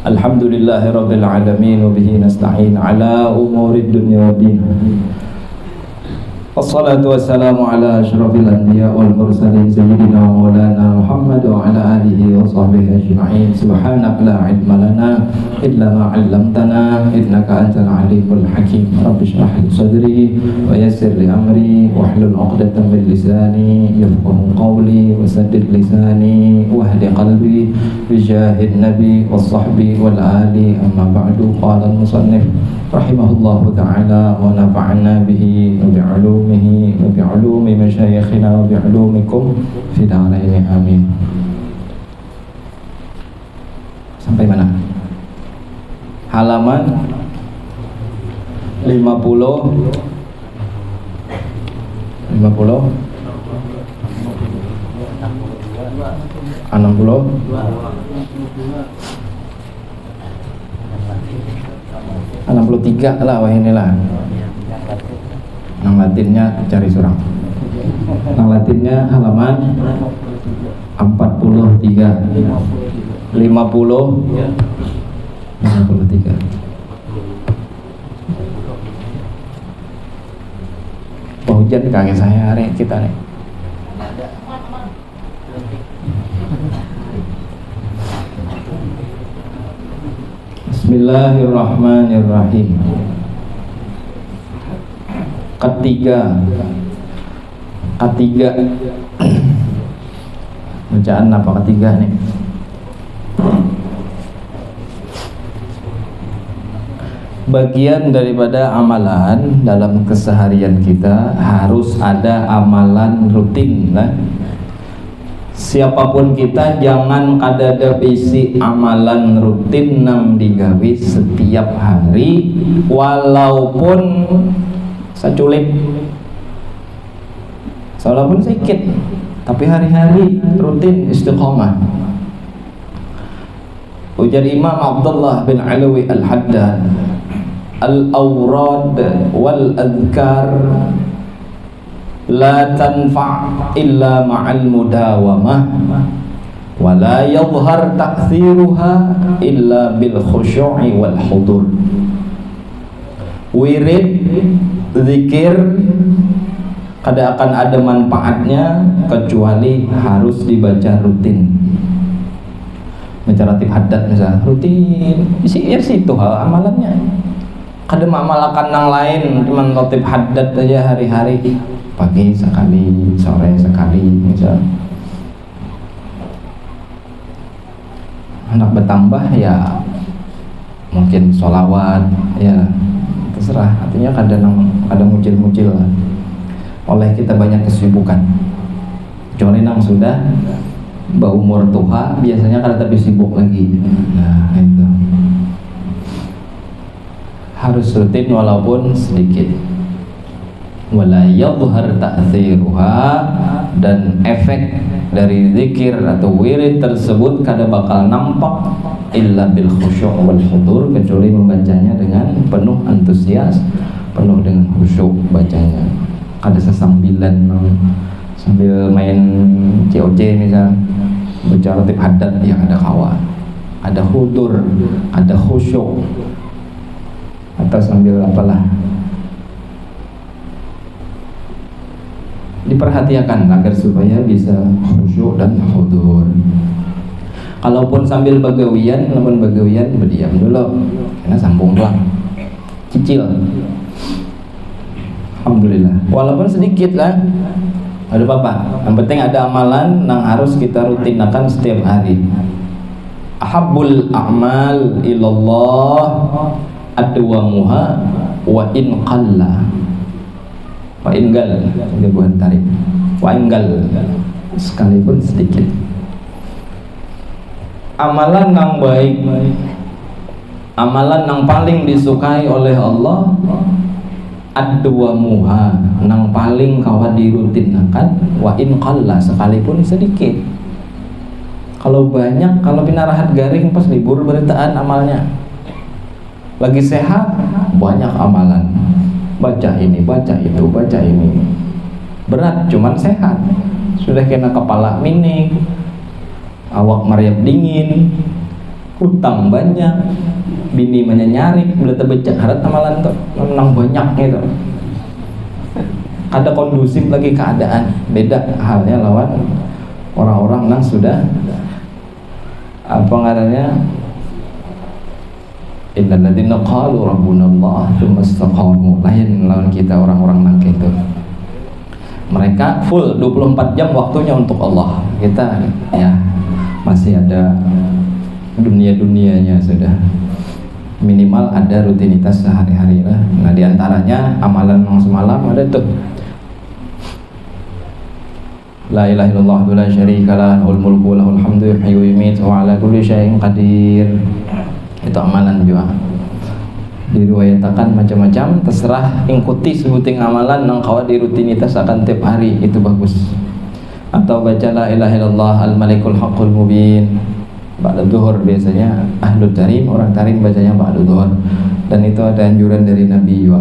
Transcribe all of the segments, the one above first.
Alhamdulillahirabbil alamin wa bihi nasta'in ala umurid dunya waddin. Wassalatu wassalamu ala asyrafil anbiya wal mursalin sayyidina wa maulana Muhammad wa ala alihi wa sahbihi ajma'in. Subhanaka la ilma lana illa ma 'allamtana innaka antal alimul hakim. Rabbi shrah li sadri wa yassir li amri wahlul 'uqdatam min lisani yafqahu qawli wa saddid lisani wahdi qalbi bi jahid nabi was sahbi wal ali. Amma ba'du. Qala al-musannif rahimahullahu ta'ala wa nafa'na bihi wa bi'ulumihi wa bi'ulumi masyayikhina wa bi'ulumikum fi darain amin. Sampai mana? Halaman 50 63 lah, wah inilah nang latinnya cari surang. Nang latinnya halaman 43 53. Oh, hujan kaget saya hari kita nih. Bismillahirrahmanirrahim. Ketiga bacaan apa ketiga nih? Bagian daripada amalan dalam keseharian kita harus ada amalan rutin lah. Siapapun kita jangan kadada bisi amalan rutin nam digawe setiap hari walaupun saculik, walaupun sedikit, tapi hari-hari rutin istiqomah. Ujar Imam Abdullah bin Alawi Al-Haddad, al-awrad wal adhkar la tanfa' illa ma'al mudawamah wa la yadhhar ta'thiruha illa bil khushu'i wal hudur. Wirid, zikir kada akan ada manfaatnya kecuali harus dibaca rutin. Baca ratib haddad misalnya rutin, isi situ amalannya. Kada mengamalkan yang lain, cuma ratib haddad aja hari-hari, pagi sekali, sore sekali misal. Hendak bertambah ya mungkin sholawat ya terserah, artinya kadang muncul lah. Oleh kita banyak kesibukan, kecuali nang sudah berumur tua biasanya kada tapi sibuk lagi. Nah itu harus rutin walaupun sedikit. Wala yadhhar ta'thiruha, dan efek dari zikir atau wirid tersebut kada bakal nampak illa bil khusyu' wal hudur, kecuali membacanya dengan penuh antusias, penuh dengan khusyuk bacanya. Kada sesambilan sambil main COC misal, baca ratib haddad yang ada kawan, ada hudur, ada khusyuk, atau sambil apalah. Diperhatikan agar supaya bisa khusyuk dan hudur. Kalaupun sambil bagawian, namun bagawian berdiam dulu, karena sambung pelan, cicil. Alhamdulillah, walaupun sedikit lah, ada apa-apa. Yang penting ada amalan yang harus kita rutinakan setiap hari. Ahabbul a'mal ilallah adwamuha wa in qalla. Wa inggal, bukan tarik. Wa inggal, sekalipun sedikit. Amalan yang baik, amalan yang paling disukai oleh Allah, adwamuha, yang paling kawan dirutinakan, wa in qalla, sekalipun sedikit. Kalau banyak, kalau pinarahat garing pas libur beritaan amalnya. Lagi sehat, banyak amalan. Baca ini, baca itu, baca ini. Berat, cuman sehat. Sudah kena kepala mining, awak meriap dingin, utang banyak, bini menyarik, bela tebecak harat amalan tuh menang banyak gitu. Ada kondusif lagi keadaan, beda halnya lawan orang-orang yang sudah apa ngarannya innal ladzina qalu rabbunallah tsumma istaqamu, lain lawan kita orang-orang nang gitu. Mereka full 24 jam waktunya untuk Allah. Kita ya masih ada dunia-dunianya sudah. Minimal ada rutinitas sehari-hari lah. Nah diantaranya amalan yang semalam ada tuh La ilaha illallah la syarika lah, lahul mulku lahul hamdu yuhyi wa yumiitu wa ala kulli syai'in qadir. Itu amalan juga. Diriwayatakan macam-macam, terserah ikuti sebuting amalan nang kawa di rutinitas akan tiap hari, itu bagus. Atau baca la ilaha illallah al malikul haqqul mubin ba'da zuhur, biasanya ahlu tarim, orang tarim bacanya ba'da zuhur, dan itu ada anjuran dari Nabi juga.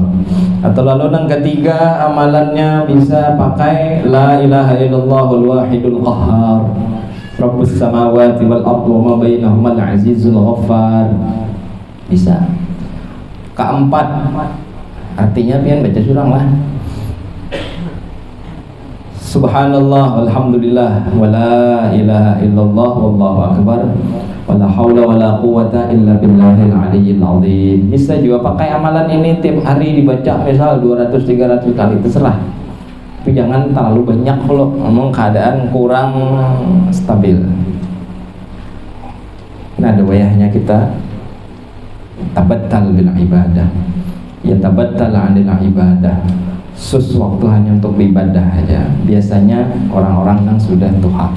Atau lalu yang ketiga amalannya bisa pakai la ilaha illallahul wahidul qahhar rabbus samawati wal ardi wa ma bainahuma al azizul ghaffar, bisa. Keempat artinya pian baca surang lah subhanallah walhamdulillah wala ilaha illallah wallahu akbar wala haula wala quwata illa billahil aliyyil azim. Bisa juga pakai amalan ini tiap hari dibaca, misal 200-300 kali, terserah. Tapi jangan terlalu banyak kalau memang keadaan kurang stabil. Nah, ada wayahnya kita tabattal bil ibadah. Ya tabattal 'anil ibadah. Waktu hanya untuk beribadah aja. Biasanya orang-orang yang sudah tuha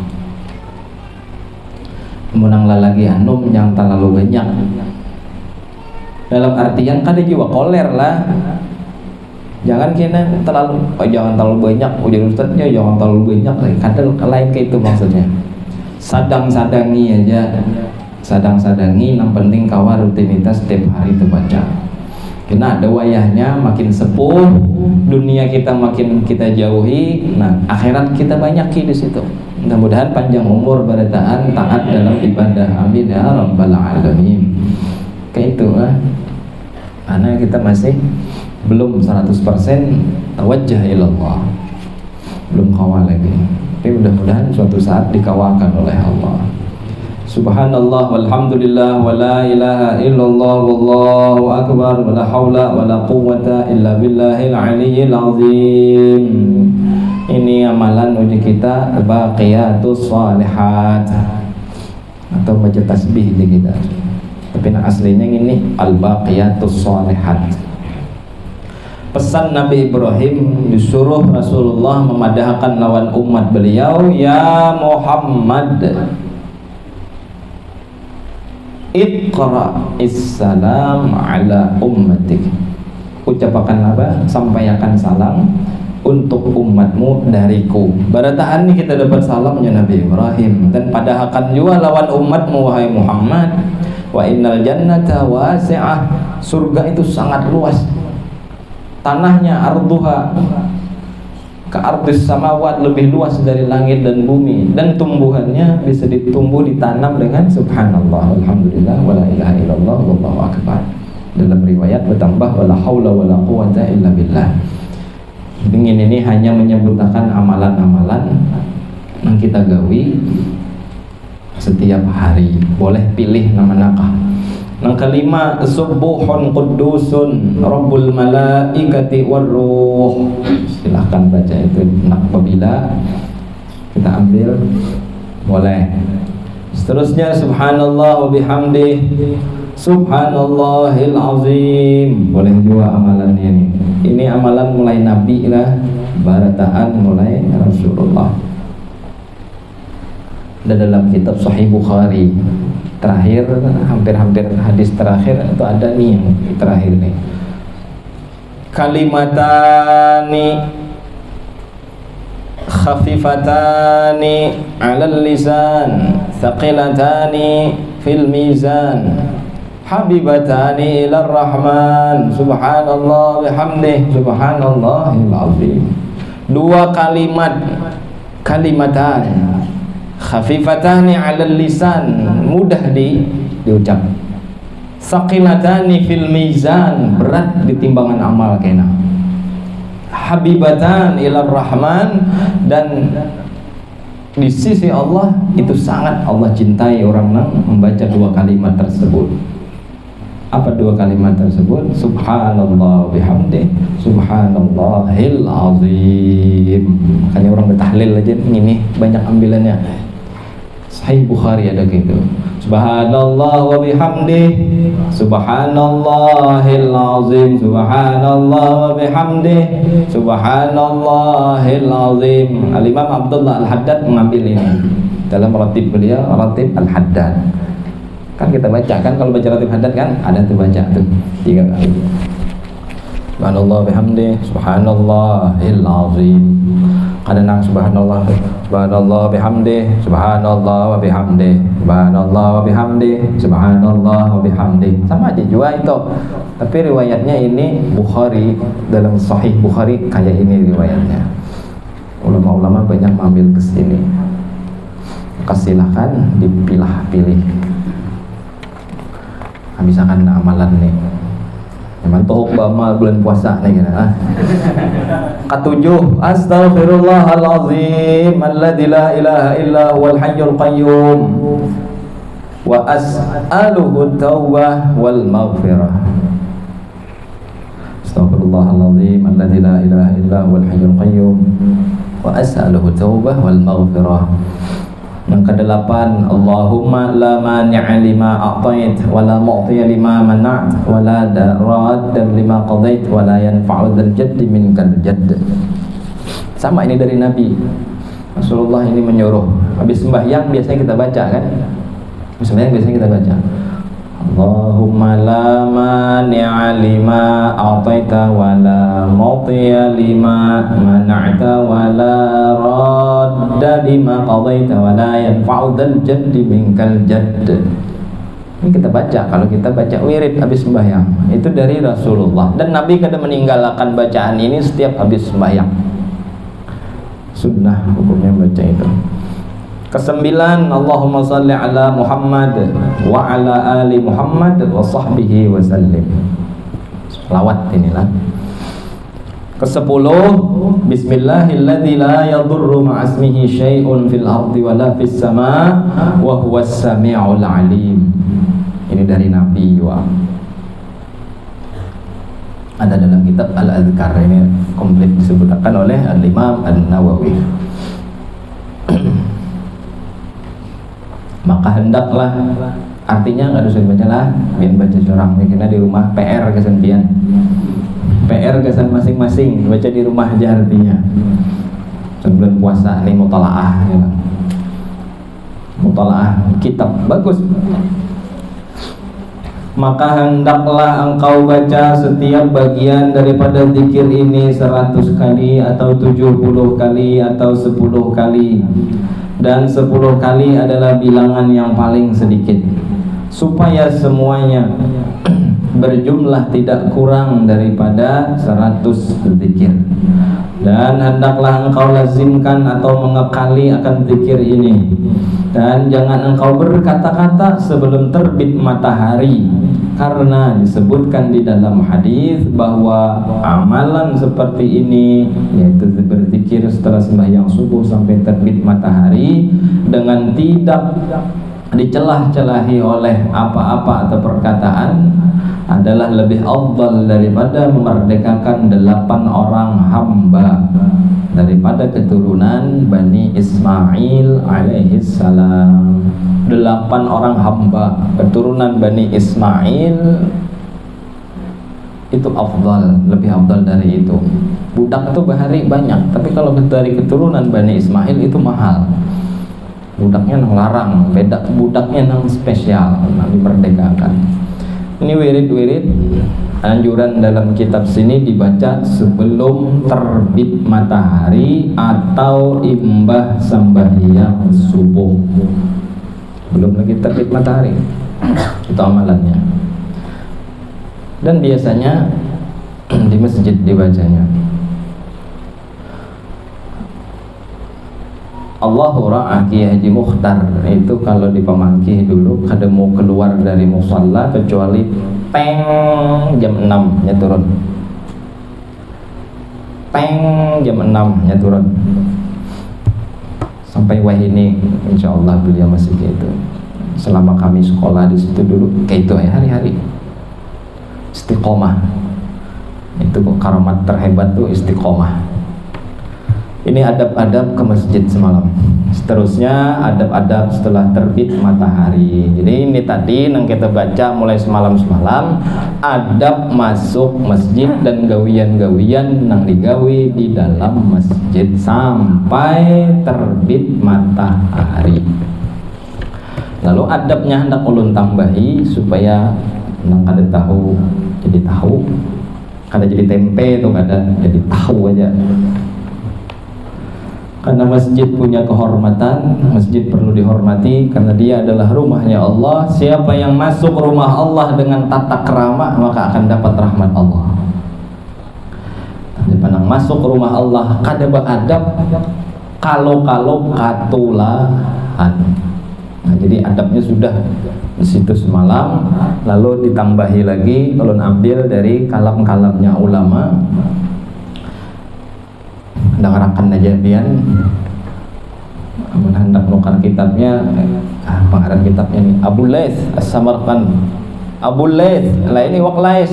menanglah lagi anum yang terlalu banyak, dalam artian kan jiwa koler lah. Jangan kena terlalu, jangan terlalu banyak ujar ustadznya, jangan terlalu banyak lagi. Kadang lain kayak itu maksudnya. Sadang-sadangi aja, sadang-sadangi. Yang penting kawal rutinitas setiap hari terbaca. Karena ada wayahnya, makin sepuh dunia kita makin kita jauhi, nah akhirat kita banyaki di situ. Mudah-mudahan panjang umur, barataan, taat dalam ibadah. Amin ya rabbal alamin. Kayak itu lah. Karena kita masih belum 100% tawajjah ilallah, belum kawal lagi. Tapi mudah-mudahan suatu saat dikawalkan oleh Allah. Subhanallah walhamdulillah wa la ilaha illallah wallahu akbar wa la haula wa la quwwata illa billahil aliyyil azim. Ini amalan uji kita baqiyatus shalihat, atau baca tasbih di kita. Tapi nah aslinya ini al-baqiyatus shalihat. Pesan Nabi Ibrahim disuruh Rasulullah memadahkan lawan umat beliau, ya Muhammad Iqra issalam ala ummatik. Ucapakan apa? Sampaikan salam untuk umatmu dariku. Barataan ini kita dapat salamnya Nabi Ibrahim. Dan padahkan juga lawan umatmu wahai Muhammad, wa innal jannata wasi'ah. Surga itu sangat luas. Tanahnya arduha ke ardis samawat, lebih luas dari langit dan bumi, dan tumbuhannya bisa ditumbuh ditanam dengan subhanallah walhamdulillah wala ilaha illallah wallahu akbar. Dalam riwayat bertambah wala haula wala quwata illa billah. Ini hanya menyebutkan amalan-amalan yang kita gawi setiap hari. Boleh pilih nama-nama. Yang kelima, subuhun qudusun rabbul malaikati warruh. Silahkan baca itu apabila kita ambil, boleh. Seterusnya subhanallah wa bihamdih subhanallahil azim. Boleh juga amalannya ini. Ini amalan mulai Nabi lah, barataan mulai Rasulullah. Dan dalam kitab Sahih Bukhari terakhir, hampir-hampir hadis terakhir itu ada nih yang terakhir nih, kalimatani khafifatani 'alal lisan thaqilatani fil mizan habibatani ilar rahman subhanallah bihamdih subhanallahil azim. Dua kalimat, kalimatan khafifatani 'alal lisan, mudah diucap. Saqilatani fil mizan, berat di timbangan amal kena. Habibatan ilar rahman, dan di sisi Allah itu sangat Allah cintai orang yang membaca dua kalimat tersebut. Apa dua kalimat tersebut? Subhanallah bihamdih, subhanallahil azim. Makanya orang bertahlil aja ini banyak ambilannya. Sahih Bukhari ada gitu. Subhanallah wa bihamdih, subhanallahil azim, subhanallah wa bihamdih, subhanallahil azim. Al-Imam Abdullah Al-Haddad mengambil ini dalam ratib beliau, ratib Al-Haddad. Kan kita baca kan, kalau baca ratib Haddad kan ada tuh baca tuh 3 kali. Subhanallah bihamdih, subhanallahil azim. Kadang subhanallah, subhanallah bihamdih, subhanallah wa bihamdih, subhanallah wa bihamdih, subhanallah wa bihamdih. Sama aja juga itu. Tapi riwayatnya ini Bukhari, dalam Sahih Bukhari kayak ini riwayatnya. Ulama-ulama banyak mengambil ke sini. Silahkan dipilah-pilih. Misalkan amalan nih. Mantuk bamal bulan puasa nih kira. Ketujuh, astaghfirullahalazim alladzi la ilaha illa huwal hayyul qayyum wa as'aluhu taubah wal maghfirah. Astaghfirullahalazim alladzi la ilaha illa huwal hayyul qayyum wa as'aluhu taubah wal maghfirah. Yang kedelapan, Allahumma la mani'a lima a'tait wa la mu'tiya lima mana'at wa la radda lima qadait wa la yanfa'u dzal jaddi minkal jadd. Sama ini dari Nabi Rasulullah ini menyuruh habis sembahyang biasanya kita baca kan, sembahyang biasanya kita baca Allahumma la mani'a lima a'taita wa la mu'tiya lima mana'ta wa la radda lima qadaita wa la yanfa'u dzal jaddi minkal jadd. Ini kita baca kalau kita baca wirid habis sembahyang. Itu dari Rasulullah, dan Nabi kada meninggalkan bacaan ini setiap habis sembahyang. Sunnah hukumnya baca itu. Kesembilan, Allahumma salli ala Muhammad wa ala ali Muhammad wa sahbihi wa sallim. Selawat inilah. Kesepuluh, Bismillahilladzi la yadurru ma'asmihi syai'un fil ardi wa la fis sama' wa huwas sami'ul alim. Ini dari Nabi wa. Ada dalam kitab Al-Adhkar, ini komplit disebutkan oleh Al-Imam An-Nawawi. Maka hendaklah, artinya nggak usah baca lah, biar baca seorang karena di rumah PR kesenpian, PR kesan masing-masing, baca di rumah aja artinya. Sebelum puasa nih mutalaah, ya. Mutalaah kitab bagus. Maka hendaklah engkau baca setiap bagian daripada zikir ini 100 kali atau 70 kali atau 10 kali, dan 10 kali adalah bilangan yang paling sedikit, supaya semuanya berjumlah tidak kurang daripada 100 zikir. Dan hendaklah engkau lazimkan atau mengekali akan zikir ini, dan jangan engkau berkata-kata sebelum terbit matahari, karena disebutkan di dalam hadis bahwa amalan seperti ini, yaitu berzikir setelah sembahyang subuh sampai terbit matahari dengan tidak dicelah-celahi oleh apa-apa atau perkataan, adalah lebih afdal daripada memerdekakan 8 orang hamba daripada keturunan Bani Ismail alaihissalam. 8 orang hamba keturunan Bani Ismail itu afdal, lebih afdal dari itu. Budak itu bahari banyak, tapi kalau dari keturunan Bani Ismail itu mahal. Budaknya nang larang, beda budaknya nang spesial, nang dimerdekakan. Ini wirid-wirid anjuran dalam kitab sini dibaca sebelum terbit matahari atau imbah sembahyang subuh. Belum lagi terbit matahari. Itu amalannya. Dan biasanya di masjid dibacanya Allahu ra'ah Kiai Haji Mukhtar itu kalau di Pemangkih dulu kada mau keluar dari musalla kecuali peng jam 6 nya turun. Peng jam 6 nya turun. Sampai wahini insyaallah beliau masih gitu. Selama kami sekolah di situ dulu kayak itu ya hari-hari. Istiqomah. Itu karamat terhebat tuh istiqomah. Ini adab-adab ke masjid semalam. Seterusnya adab-adab setelah terbit matahari. Jadi ini tadi yang kita baca mulai semalam-semalam, adab masuk masjid dan gawian-gawian yang digawi di dalam masjid sampai terbit matahari. Lalu adabnya hendak ulun tambahi supaya nang kada tahu jadi tahu, kada jadi tempe itu kada jadi tahu aja. Karena masjid punya kehormatan, masjid perlu dihormati karena dia adalah rumahnya Allah. Siapa yang masuk rumah Allah dengan tata krama maka akan dapat rahmat Allah. Siapa yang masuk rumah Allah kada beradab kalau katulahan. Nah, jadi adabnya sudah di situ semalam, lalu ditambahi lagi ulun ambil dari kalam-kalamnya ulama. Dengarakan aja pian hendak nukar kitabnya pengarang kitabnya nih Abu Laits As-Samarqand. Abu Laits lah ini wak Lais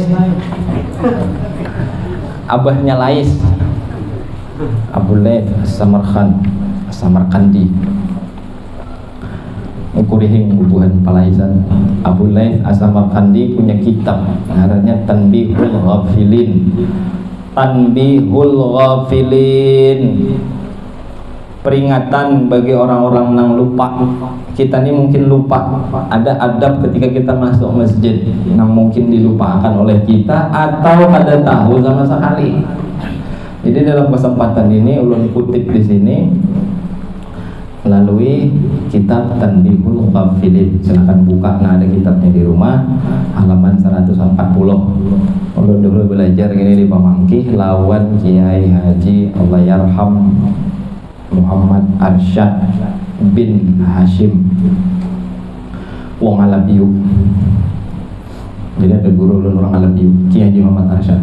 abahnya Lais. Abu Laits As-Samarqand As-Samarqandi ukurihing ubuhan palaisan. Abu Laits As-Samarqandi punya kitab namanya Tanbihul Ghafilin. Tanbihul Ghafilin, peringatan bagi orang-orang yang lupa. Kita ini mungkin lupa. Ada adab ketika kita masuk masjid yang mungkin dilupakan oleh kita atau kada tahu sama sekali. Jadi dalam kesempatan ini ulun kutip di sini melalui kitab Tanbihul Ghafilin. Silakan buka, nah ada kitabnya di rumah, halaman 140. Ulun dulu belajar gini di Pemangkih lawan Kiai Haji Allah Yarham Muhammad Arsyad bin Hashim wong Alabiu. Jadi ada guru ulun orang Alabiu, Kiai Haji Muhammad Arsyad.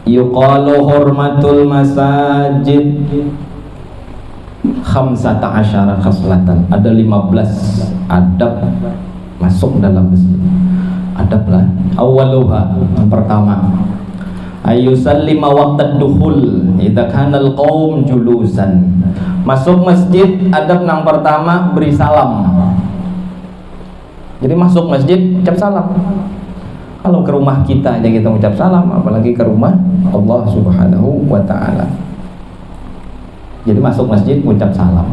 Yuqalu hurmatul masajid khamsata asyara khaslatan. Ada 15 adab masuk dalam masjid. Adab lah. Awaluha, yang pertama, ayusallima waqtad dukhul idza kana al-qaum julusan. Masuk masjid adab yang pertama beri salam. Jadi masuk masjid ucap salam. Kalau ke rumah kita aja kita ucap salam, apalagi ke rumah Allah Subhanahu wa ta'ala. Jadi masuk masjid ucap salam.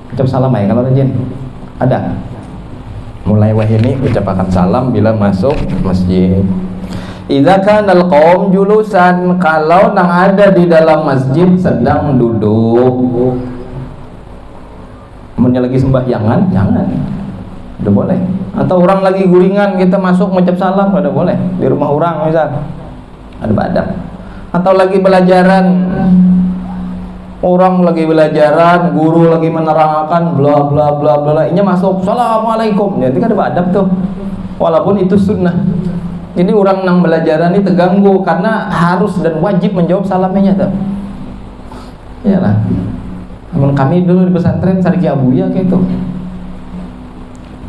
Ucap salam ya kalau rajin. Ada. Mulai wahini ucapkan salam bila masuk masjid. Idza kana al-qaum julusan, kalau nang ada di dalam masjid sedang duduk. Munnya lagi sembahyangan, jangan. Udah boleh. Atau orang lagi guringan kita masuk mengucap salam, udah boleh. Di rumah orang misal ada badak. Atau lagi belajaran, orang lagi belajaran, guru lagi menerangkan bla bla bla bla, ini masuk assalamualaikum. Jadi kan ada adab tuh. Walaupun itu sunnah. Ini orang yang belajaran ini terganggu karena harus dan wajib menjawab salamnya tuh. Iyalah. Namun kami dulu di pesantren Sariki Abuya kayak itu.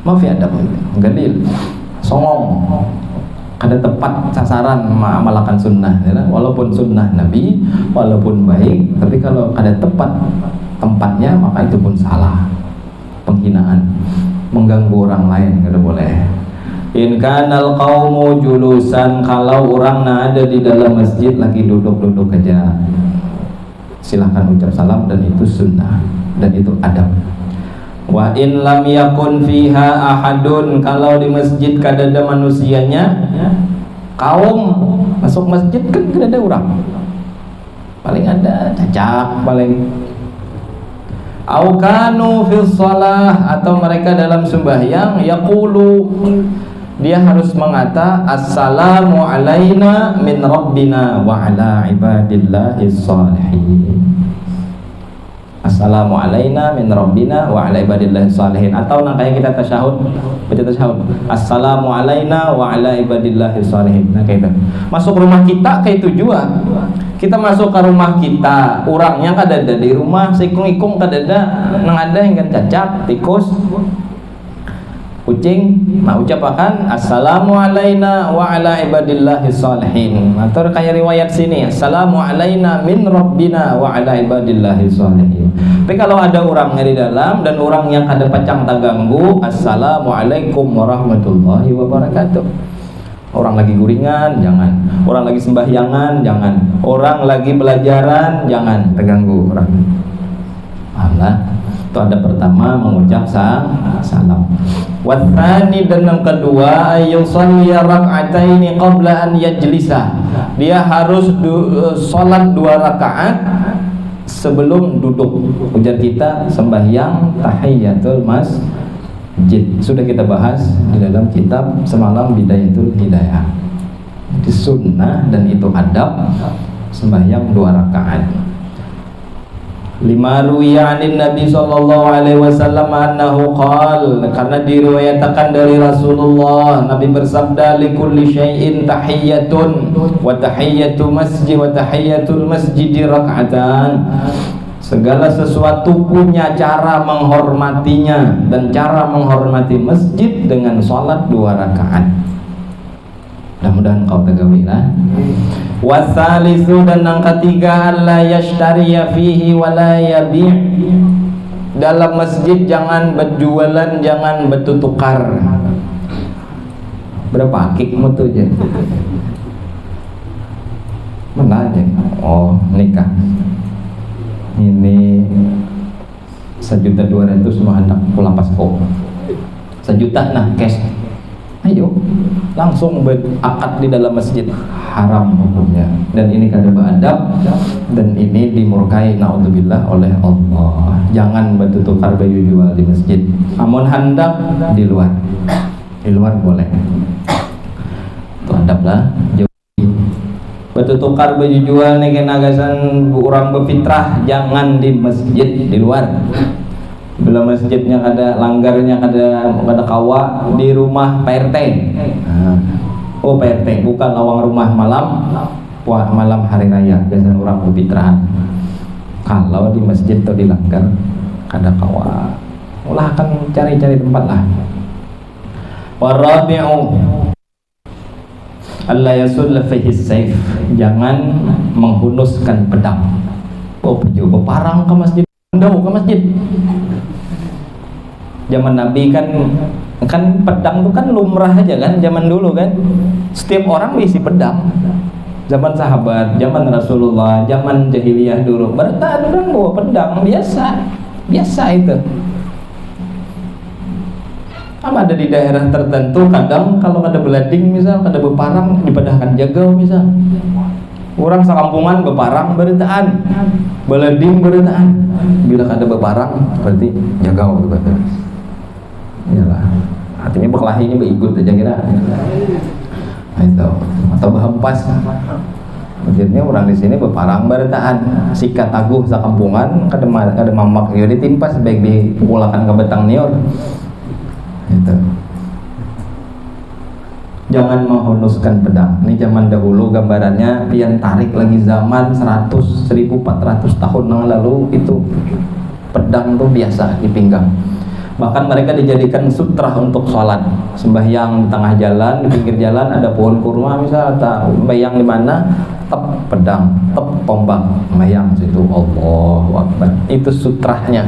Maaf ya adab gadil songong kada tepat sasaran mengamalkan sunnah ya, walaupun sunnah Nabi walaupun baik, tapi kalau kada tepat tempatnya maka itu pun salah, penghinaan, mengganggu orang lain, kada boleh. In kanal qaumu julusan, kalau orang ada di dalam masjid lagi duduk-duduk aja silahkan ucap salam dan itu sunnah dan itu adab. Wa in lam yakun fiha ahadun, kalau di masjid kada ada manusianya, kaum masuk masjid kan kada ada orang, paling ada cacak paling. Au kanu fis shalah, atau mereka dalam sembahyang yaqulu, dia harus mengata assalamu alaina min rabbina wa ala ibadillahis shalihin. Assalamu alaina min rabbina wa ala ibadillahis shalihin. Atau nah kayak kita tasyahud, baca tasyahud, assalamu alaina wa ala ibadillahis shalihin. Nah kayak itu. Masuk rumah kita kayak itu juga. Kita masuk ke rumah kita, orangnya kadada di rumah, sikung-ikung kadada, nang ada yang kan cacak, tikus, kucing, nah ucapakan assalamu alaina wa ala ibadillahis shalihin. Atau kayak riwayat sini, assalamu alaina min rabbina wa ala ibadillahis shalihin. Tapi kalau ada orang di dalam dan orang yang ada pacang terganggu, assalamualaikum warahmatullahi wabarakatuh. Orang lagi guringan, jangan. Orang lagi sembahyangan, jangan. Orang lagi pelajaran, jangan terganggu orang. Allah. Itu ada pertama mengucap salam. Wathani, dan yang kedua ayusalli rak'ataini qabla an yajlisa. Dia harus sholat 2 rakaat sebelum duduk. Ujar kita sembahyang tahiyatul masjid. Sudah kita bahas di dalam kitab semalam Bidayatul Hidayah. Itu sunnah dan itu adab sembahyang 2 rakaat. Lima ruwiyanin Nabi sallallahu alaihi wasallam annahu qala, karena diriwayatkan dari Rasulullah, Nabi bersabda, likulli syai'in tahiyyatun wa tahiyyatu masjid wa tahiyyatul masjid rak'atan. Segala sesuatu punya cara menghormatinya, dan cara menghormati masjid dengan sholat 2 rakaat. Mudah-mudahan kau tegawilah. Wasalisu, dan yang ketiga, alla yashtariya fihi wa la yabi'. Dalam masjid jangan berjualan, jangan bertukar. Berapa akikmu tuh je? Mana aja? Oh, nikah. Ini 1.200.000 semua hendak pulang pasko. 1 juta nah cash. Ayo langsung berakad di dalam masjid, haram hukumnya. Dan ini kada beradab, dan ini dimurkai naudzubillah oleh Allah. Jangan bertukar baju jual di masjid. Amun hendak di luar boleh. Itu adab lah. Bertukar baju jual nih nagasan orang berfitrah, jangan di masjid, di luar. Bila masjidnya ada langgarnya, ada kawa di rumah PRT. Oh PRT bukan lawang rumah malam hari raya, biasanya orang berfitrah. Kalau di masjid atau di langgar ada kawa, ulah akan cari-cari tempat lah. Warabi'u Allah yasulla fihi saif, jangan menghunuskan pedang. Oh pergi parang ke masjid, ke masjid. Zaman Nabi kan pedang itu kan lumrah aja kan, zaman dulu kan. Setiap orang diisi pedang. Zaman sahabat, zaman Rasulullah, zaman jahiliyah dulu, berarti orang bawa pedang biasa itu. Ada di daerah tertentu kadang kalau ada belading misal, ada beparang dipadahkan jagau misal. Orang sekampungan beparang beritaan, belading beritaan. Bila ada beparang berarti jagau gitu. Iyalah. Artinya berkelahinya berikut aja kira. Itu atau berhempas. Maksudnya orang di sini beparang beritaan, sikat taguh sekampungan kada mamak yo ditimpas baik dipukulakan ke betang nior. Itu. Jangan menghunuskan pedang. Ini zaman dahulu gambarannya, pian tarik lagi zaman 1.400 tahun yang lalu, itu pedang tuh biasa di pinggang. Bahkan mereka dijadikan sutra untuk sholat, sembahyang di tengah jalan, di pinggir jalan ada pohon kurma misal, atau sembahyang di mana, tep pedang, tep tombak, sembahyang situ, Allahu Akbar. Itu sutranya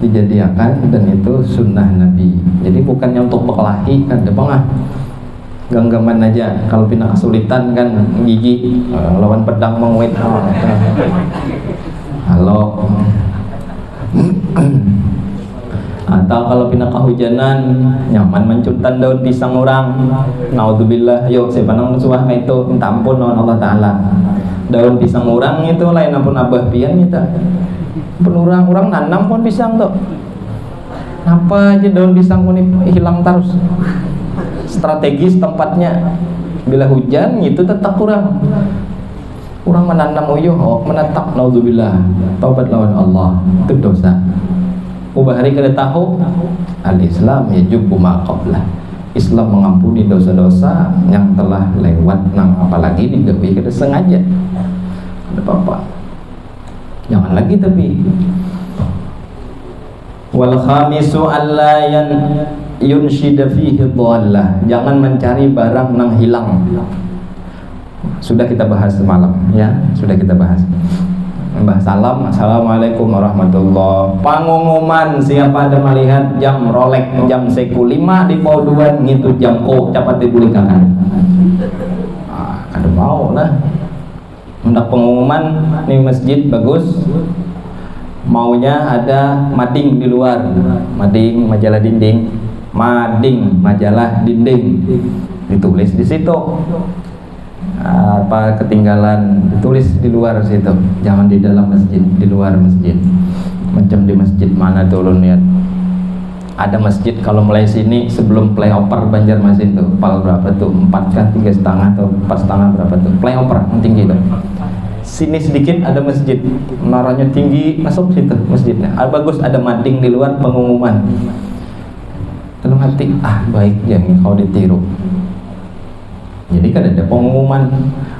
dijadikan, dan itu sunnah Nabi. Jadi bukannya untuk berkelahi kan, depengah genggaman aja. Kalau pindah kesulitan kan gigi lawan pedang menguit. Halo. Atau kalau pindah kehujanan nyaman mencuntan daun pisang orang, naudzubillah, yuk saya pandang suah itu minta ampun lawan Allah Ta'ala. Daun pisang orang itu lain ampun abah pian kita. Orang nanam pun pisang tuh. Apa aja daun pisang pun hilang terus. strategis tempatnya. Bila hujan itu tetap kurang menanam uyuh, menetap, naudzubillah, taubat lawan Allah, itu dosa. Ubah hari kada tahu, al-Islam yajubu ma qablah. Islam mengampuni dosa-dosa yang telah lewat, apalagi digawe kada sengaja. Ada apa-apa. Jangan lagi tapi. Wal khamisu alla yunshida fihi dhallah. Jangan mencari barang nang hilang. Sudah kita bahas semalam ya, sudah kita bahas. Mbah Salam, assalamualaikum warahmatullahi. Pengumuman siapa ada melihat jam Rolex jam Seiko 5 di Pauduan gitu jam cepat dibelikan. Ada mau lah. Hendak pengumuman nih masjid bagus. Maunya ada mading di luar, mading majalah dinding, mading majalah dinding, ditulis di situ. Apa ketinggalan ditulis di luar situ, jangan di dalam masjid, di luar masjid. Macam di masjid mana tuh ulun lihat ada masjid kalau mulai sini sebelum flyover Banjarmasin tuh pal berapa tuh 4 kan 3,5 atau 4,5 berapa tuh flyover yang tinggi tuh. Sini sedikit ada masjid, menaranya tinggi, masuk situ masjidnya. Bagus, ada mading di luar pengumuman. Dalam hati, baik ya kalau ditiru. Jadi kan ada pengumuman,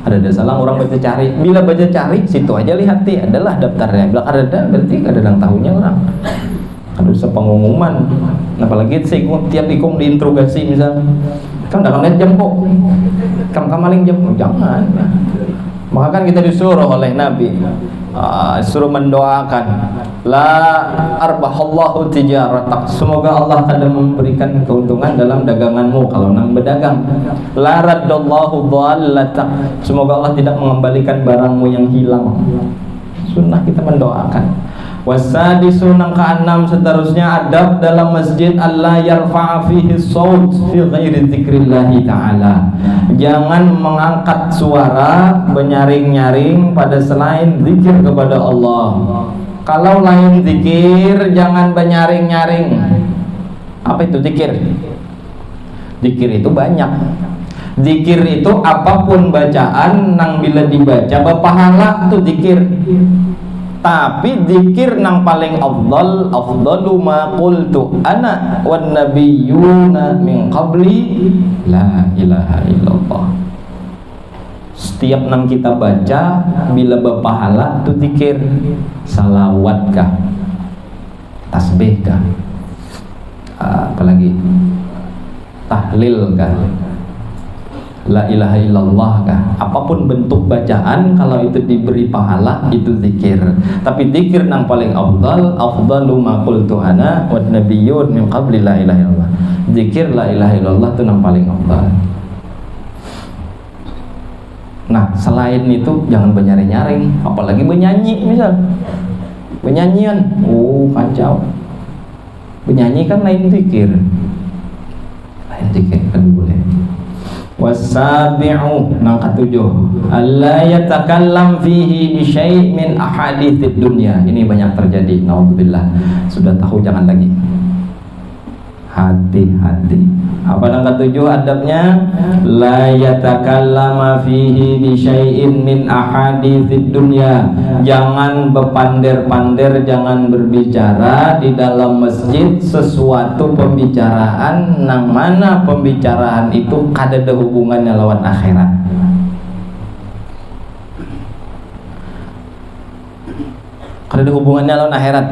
ada salah orang baca cari. Bila baca cari, situ aja lihat adalah daftarnya. Bila ada berarti ada yang tahunya orang. Ada pengumuman, apalagi tiap ikum diinterogasi misalnya. Kan udah lihat jam kok, kamu maling jam, jangan. Maka kan kita disuruh oleh Nabi suruh mendoakan la arbahallahu tijaratak, semoga Allah akan memberikan keuntungan dalam daganganmu kalau nang berdagang. La raddallahu dhallatak, semoga Allah tidak mengembalikan barangmu yang hilang. Sunnah kita mendoakan. Wasadisu nang ke-6 seterusnya adab dalam masjid Allah yarfa'a fihi saut fi ghairi dzikrillahi ta'ala. Jangan mengangkat suara menyaring-nyaring pada selain zikir kepada Allah. Kalau lain zikir jangan menyaring-nyaring. Apa itu zikir? Zikir itu banyak. Zikir itu apapun bacaan nang bila dibaca berpahala itu zikir. Tapi zikir nang paling afdalu ma qultu ana wan nabiyyuna min qabli la ilaha illallah. Setiap nang kita baca bila berpahala itu zikir. Salawat kah, tasbih kah, apalagi tahlil kah, la ilaha illallah kah, apapun bentuk bacaan kalau itu diberi pahala itu zikir. Tapi zikir nang paling afdalu ma qultu ana wan nabiyyun min qabli la ilaha illallah. Zikir la ilaha illallah itu nang paling afdal. Nah, selain itu jangan bernyaring-nyaring, apalagi bernyanyi misal. Bernyanyian, kacau. Bernyanyi kan lain zikir. Lain zikir kan boleh. Wasabi'u nang ketujuh alla yatakallam fihi bi syai' min ahaditsid dunya. Ini banyak terjadi, naudzubillah. Sudah tahu jangan lagi. Hati-hati. Apa nang ketujuh adabnya? La yatakallama fihi bi syai'in min ahaditsid dunya. Jangan berpander-pander, jangan berbicara di dalam masjid sesuatu pembicaraan nang mana pembicaraan itu kada ada hubungannya lawan akhirat. Kada ada hubungannya lawan akhirat.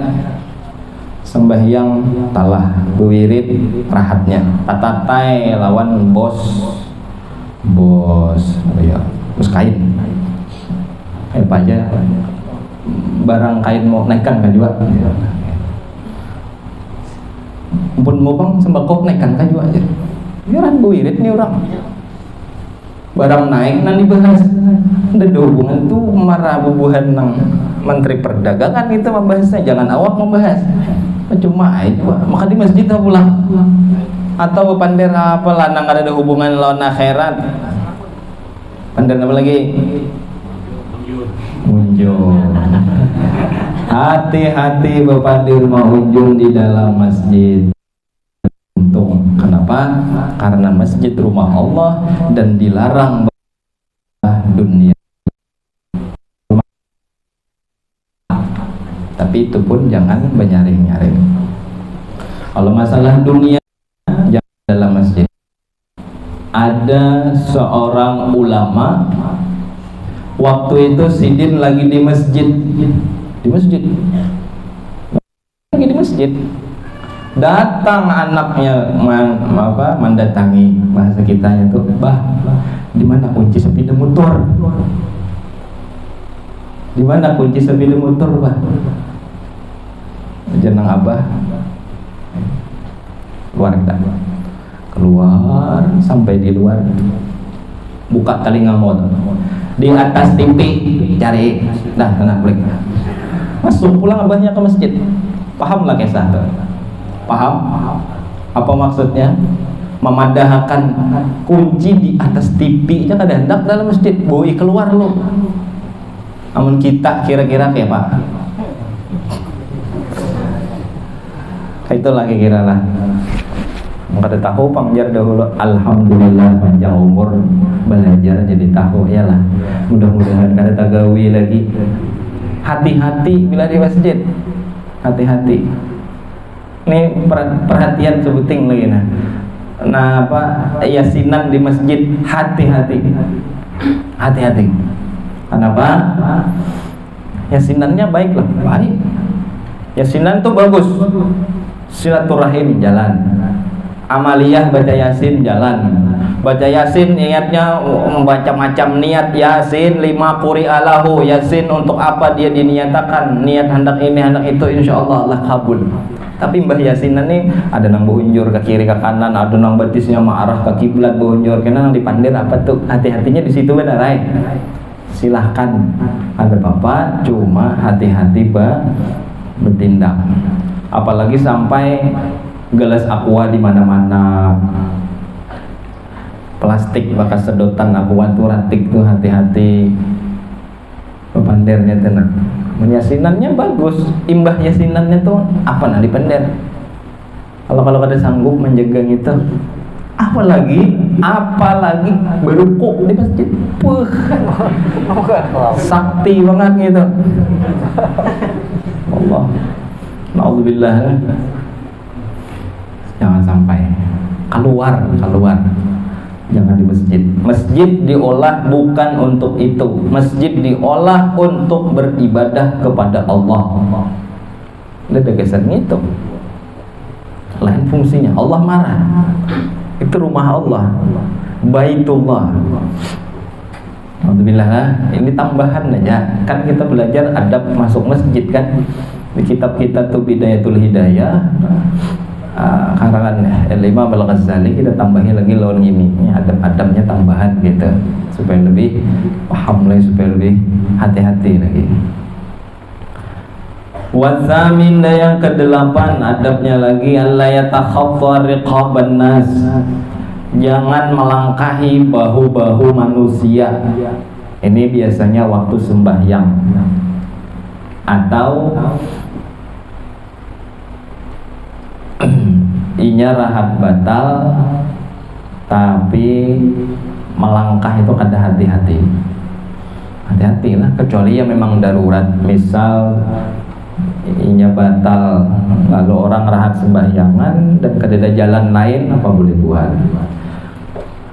Sembahyang talah bewirid rahatnya, tatatai lawan bos ya bos kain apa aja barang kain mau naikkan kan juga pun mau bang sembako naikkan kan juga aja biaran bewirid nih orang barang naik nanti dibahas. Ada hubungan tuh marah bubuhan nang Menteri Perdagangan itu membahasnya, jangan awak membahas. Cuma itu maka di masjid pulang atau pander apa lah nang ada hubungan lawan akhirat. Pander apa lagi? Unjung. Hati-hati bepandir mau unjung di dalam masjid. Untung kenapa? Kenapa? Karena masjid rumah Allah dan dilarang dunia. Tapi itu pun jangan menyaring-nyaring. Kalau masalah dunia jangan dalam masjid. Ada seorang ulama waktu itu Sidin lagi di masjid, lagi di masjid. Datang anaknya mendatangi, bahasa kitanya tuh, "Bah, di mana kunci sepeda motor? Di mana kunci sepeda motor, Bah?" Jeneng abah keluar sampai di luar, buka telinga motor di atas TV, cari dah kena klik, masuk pulang abahnya ke masjid. Paham lah kisah tuh? Paham? Apa maksudnya? Memadahkan kunci di atas TV aja kada hendak dalam masjid, boi keluar lo. Amun kita kira-kira kayak Pak, itulah kira-kira lah. Kada tahu pangjar dahulu. Alhamdulillah panjang umur belajar jadi tahu ya lah. Mudah-mudahan kada tagawi lagi. Hati-hati bila di masjid. Hati-hati. Ini perhatian sebuting lagi nah apa yasinan di masjid, hati-hati. Hati-hati. Kenapa? Yasinannya baik lah, baik. Yasinan tuh bagus. Silaturahim jalan. Amaliyah baca Yasin jalan. Baca Yasin niatnya membaca macam niat Yasin 5 quri'alahu. Yasin untuk apa dia diniatakan? Niat hendak ini hendak itu, insyaallah Allah kabul. Tapi Mbah Yasinan nih ada nang bunjur ke kiri ke kanan, ada nang batisnya arah ke kiblat bunjur, kena nang dipandir apa tuh? Hati-hatinya di situ benar, Rai. Silahkan ada bapak, cuma hati-hati bertindak. Apalagi sampai gelas aqua di mana-mana, plastik bekas sedotan aqua tuh ratik tuh, hati-hati. Pepandernya tenang. Yasinannya bagus, imbah yasinannya tuh apa nah dipender. Kalau kada sanggup menjaga itu, apalagi berukuk di masjid, sakti banget gitu. Allah, naudzubillah. Jangan sampai keluar. Jangan di masjid. Masjid diolah bukan untuk itu. Masjid diolah untuk beribadah kepada Allah. Ada gesernya itu. Lain fungsinya. Allah marah. Itu rumah Allah. Baitullah. Alhamdulillah. Ini tambahan aja. Kan kita belajar adab masuk masjid kan. Di kitab kita tuh Bidayatul Hidayah. Karangan Imam Al-Ghazali kita tambahin lagi lawan ini adab-adabnya tambahan gitu supaya lebih paham lagi, supaya lebih hati-hati lagi. Wasamin yang ke-8 adabnya lagi alla yatakhaffar riqaban nas, jangan melangkahi bahu-bahu manusia. Ini biasanya waktu sembahyang atau inya rahat batal tapi melangkah itu kada hati-hati lah, kecuali ya memang darurat. Misal inya batal lalu orang rahat sembahyangan dan kada ada jalan lain, apa boleh buat.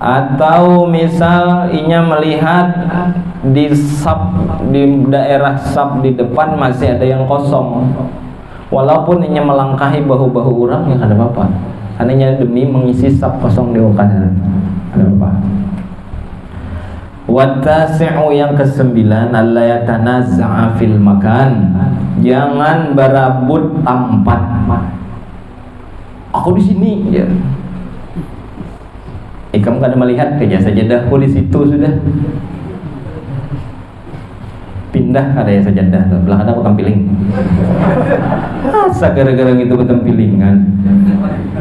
Atau misal inya melihat di daerah sab di depan masih ada yang kosong, walaupun inya melangkahi bahu-bahu orang ya kada apa-apa, karena inya demi mengisi sab kosong di kanan, ada apa-apa. Watasi'u yang ke-9 alla yatanazza'a fil makan, jangan berebut tempat. Aku di sini ya. Kamu kada melihat kerja sajadah aku di situ sudah. Pindah kada ya sajadah tuh, belah ada aku tampiling. Masa gara-gara gitu aku tampilingan.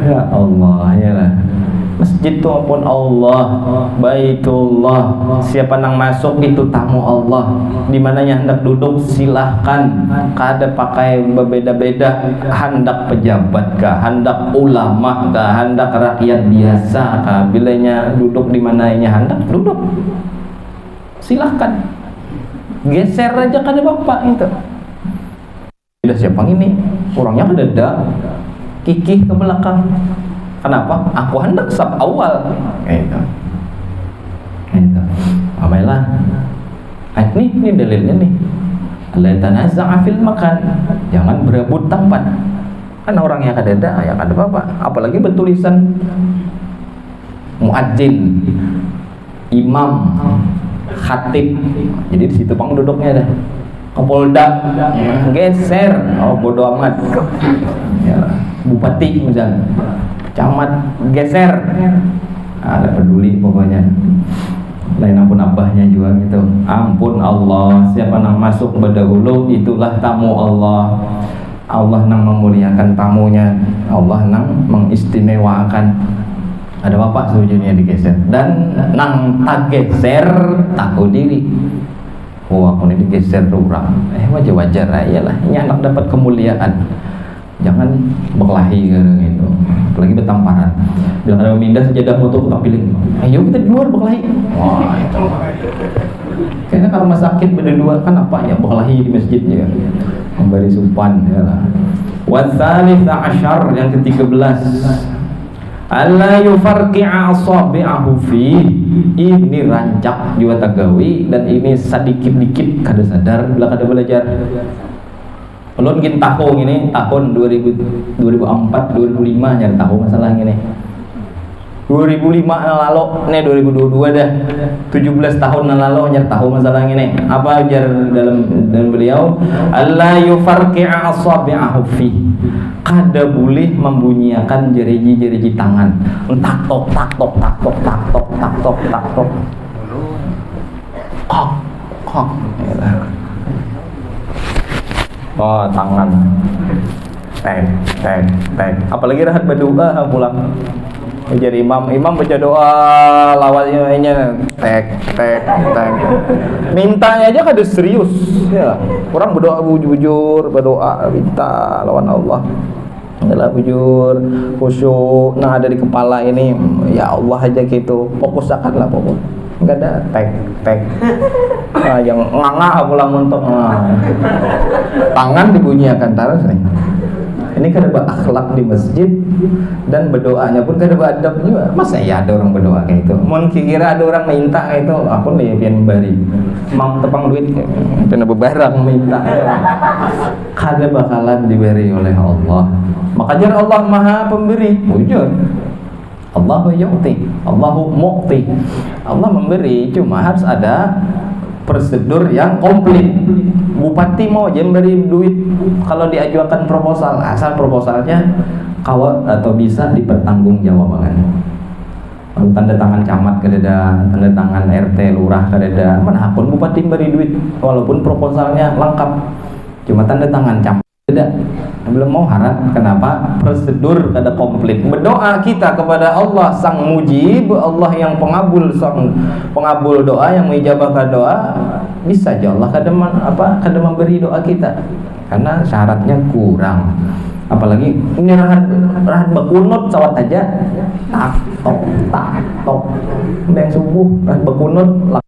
Ya Allah, ya lah. masjid itu pun Allah, Baitullah. Siapa nang masuk itu tamu Allah. Di mananya hendak duduk silahkan. Kada pakai berbeda-beda. Hendak pejabat kah, hendak ulama kah, hendak rakyat biasa kah. Bilanya duduk di mananya hendak duduk, silahkan. Geser aja kada bapak itu. Tidak siapa ini, orangnya kededa, kikih ke belakang. Kenapa? Aku hendak sab awal. Gitu. Amailah. Ini dalilnya nih. La tanaza'a fil makan. Jangan berebut tempat. Kan orangnya kededa, ya kada apa-apa. Apalagi bertulisan muadzin, imam, khatib. Jadi di situ pang duduknya dah. Kapolda geser, oh bodo amat. Ya, bupati misalnya, camat geser, ada peduli pokoknya. Lain ampun abahnya juga gitu. Ampun Allah, siapa nang masuk berdahulu itulah tamu Allah. Allah nang memuliakan tamunya, Allah nang mengistimewakan. Ada bapak sujudnya digeser dan nang tak geser takut diri. Oh aku ini digeser orang, wajar-wajar aja lah. Ini anak dapat kemuliaan. Jangan berkelahi gitu, apalagi bertamparan. Bila ada memindah sejadah motor tak pilih. Ayo kita di luar berkelahi. Wah itu. Kayaknya kalau rumah sakit berdua kan apa ya berkelahi di masjidnya. Memberi supan ya lah. Wasalisa asyar yang ke-13. Allah yufarqi'a asabi'ahu fi. Ini rancak jiwa tagawi dan ini sedikit-dikit kada sadar bila kada belajar. Ulun gin tahun ini tahun 2004 2005 nyari tahu masalah ini. 2005 lalu nih 2022 dah 17 tahun lalu nyari tahu masalah ini. Apa ajar dalam beliau? Allah yufarqi'a asabi'ahu fi. Kada boleh membunyikan jari-jari tangan. Tak tok tak tok tak tok tak tok tak tok tak tok. Kok kok. Oh tangan. Tek. Apalagi rahat berdoa pulang. Jadi imam baca doa lawatnya tek. Mintanya aja kada serius ya. Orang berdoa bujur berdoa minta lawan Allah. Adalah bujur, khusyuk, nah ada di kepala ini, ya Allah aja gitu, fokus akan lah pokok. Enggak ada tek. Nah, yang nganga pulang mentok. Tangan dibunyikan terus nih. Ini kan ada akhlak di masjid dan berdoanya pun kan ada adab juga. Masa ya ada orang berdoa kayak itu? Mun kira ada orang minta kayak itu, aku nih pian bari. Mau tepang duit, kena bebarang minta. Kada bakalan diberi oleh Allah. Makanya Allah Maha Pemberi. Bujur. Allahu yu'ti, Allahu mu'ti. Allah memberi, cuma harus ada prosedur yang komplit. Bupati mau aja beri duit kalau diajukan proposal, asal proposalnya kawat atau bisa dipertanggungjawabkan. Tanda tangan camat kadeda, tanda tangan RT lurah kadeda, mana pun bupati beri duit walaupun proposalnya lengkap, cuma tanda tangan camat tidak. Belum mau harap. Kenapa? Prosedur kada komplit. Berdoa kita kepada Allah sang mujib, Allah yang pengabul doa, yang mengijabahkan doa, bisa aja Allah kada memberi doa kita karena syaratnya kurang. Apalagi ini rahat bekunut sawat aja tak tok yang subuh rahat bekunut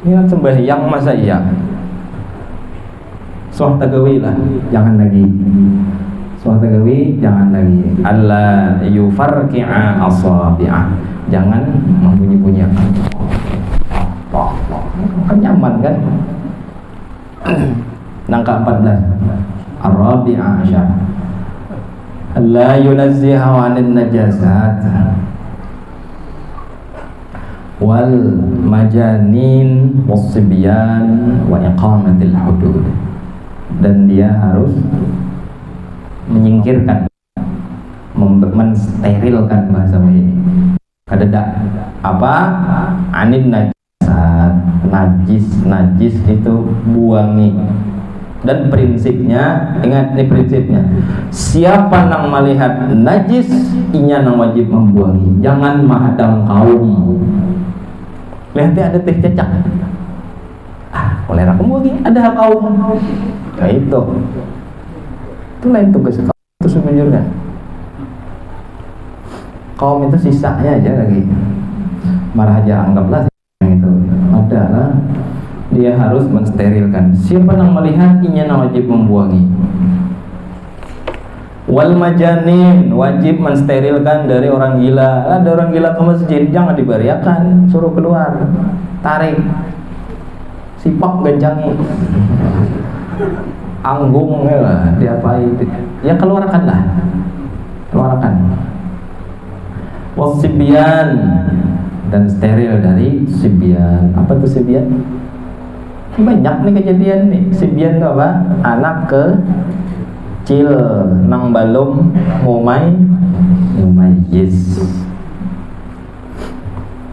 ini kan sembahyang masa iya. Soal tagawi lah, jangan lagi. Soal tagawi jangan lagi. Allah yufarqi'a asabi'ah. Jangan membunyi-bunyikan. Kan nyaman kan? Nangka 14. Ar-rabi'a asyar. Allah yunazziha 'anil najasat wal majanin was-sibyan wa iqamatil hudud. Dan dia harus menyingkirkan, mensterilkan bahasa ini. Kadeda apa? Anin najis itu buangi. Dan prinsipnya, ingat ini prinsipnya, siapa nang melihat najis inya nang wajib membuangi, jangan mahadang kaum. Lihatnya ada teh cecak, oleh aku buangi, ada kaum, kayak itu lain tugas kaum itu sebenarnya. Kaum itu sisanya aja lagi, marah aja anggaplah itu adalah dia harus mensterilkan. Siapa yang melihat inya wajib membuangi. Wal majanin, wajib mensterilkan dari orang gila. Ada orang gila ke masjid, jangan dibariakan, suruh keluar, tarik, sipak ganjangi, anggung ya, diapain? Ya keluarkanlah, keluarkan. Wasibyan, dan steril dari sibyan. Apa tuh sibyan? Banyak nih kejadian nih. Sibyan itu apa? Anak kecil nang balum mumayyiz.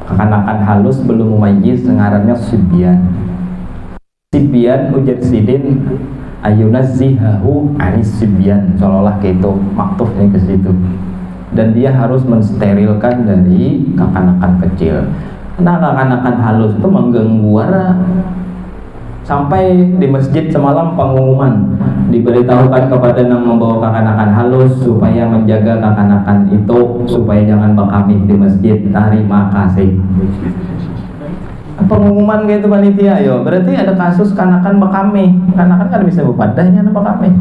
Kekanakan halus belum mumayyiz, ngarannya sibyan. Sibyan ujar sidin ayunazzihahu anis sibyan, seolah gitu maktufnya ke situ. Dan dia harus mensterilkan dari kekanakan kecil. Karena kekanakan halus itu mengganggu orang. Sampai di masjid semalam pengumuman diberitahukan kepada yang membawa kekanakan halus supaya menjaga kekanakan itu supaya jangan berkamih di masjid. Terima kasih. Pengumuman gitu panitia, yo berarti ada kasus kanakan berkamih. Kanakan kan bisa berpadahnya nama berkamih.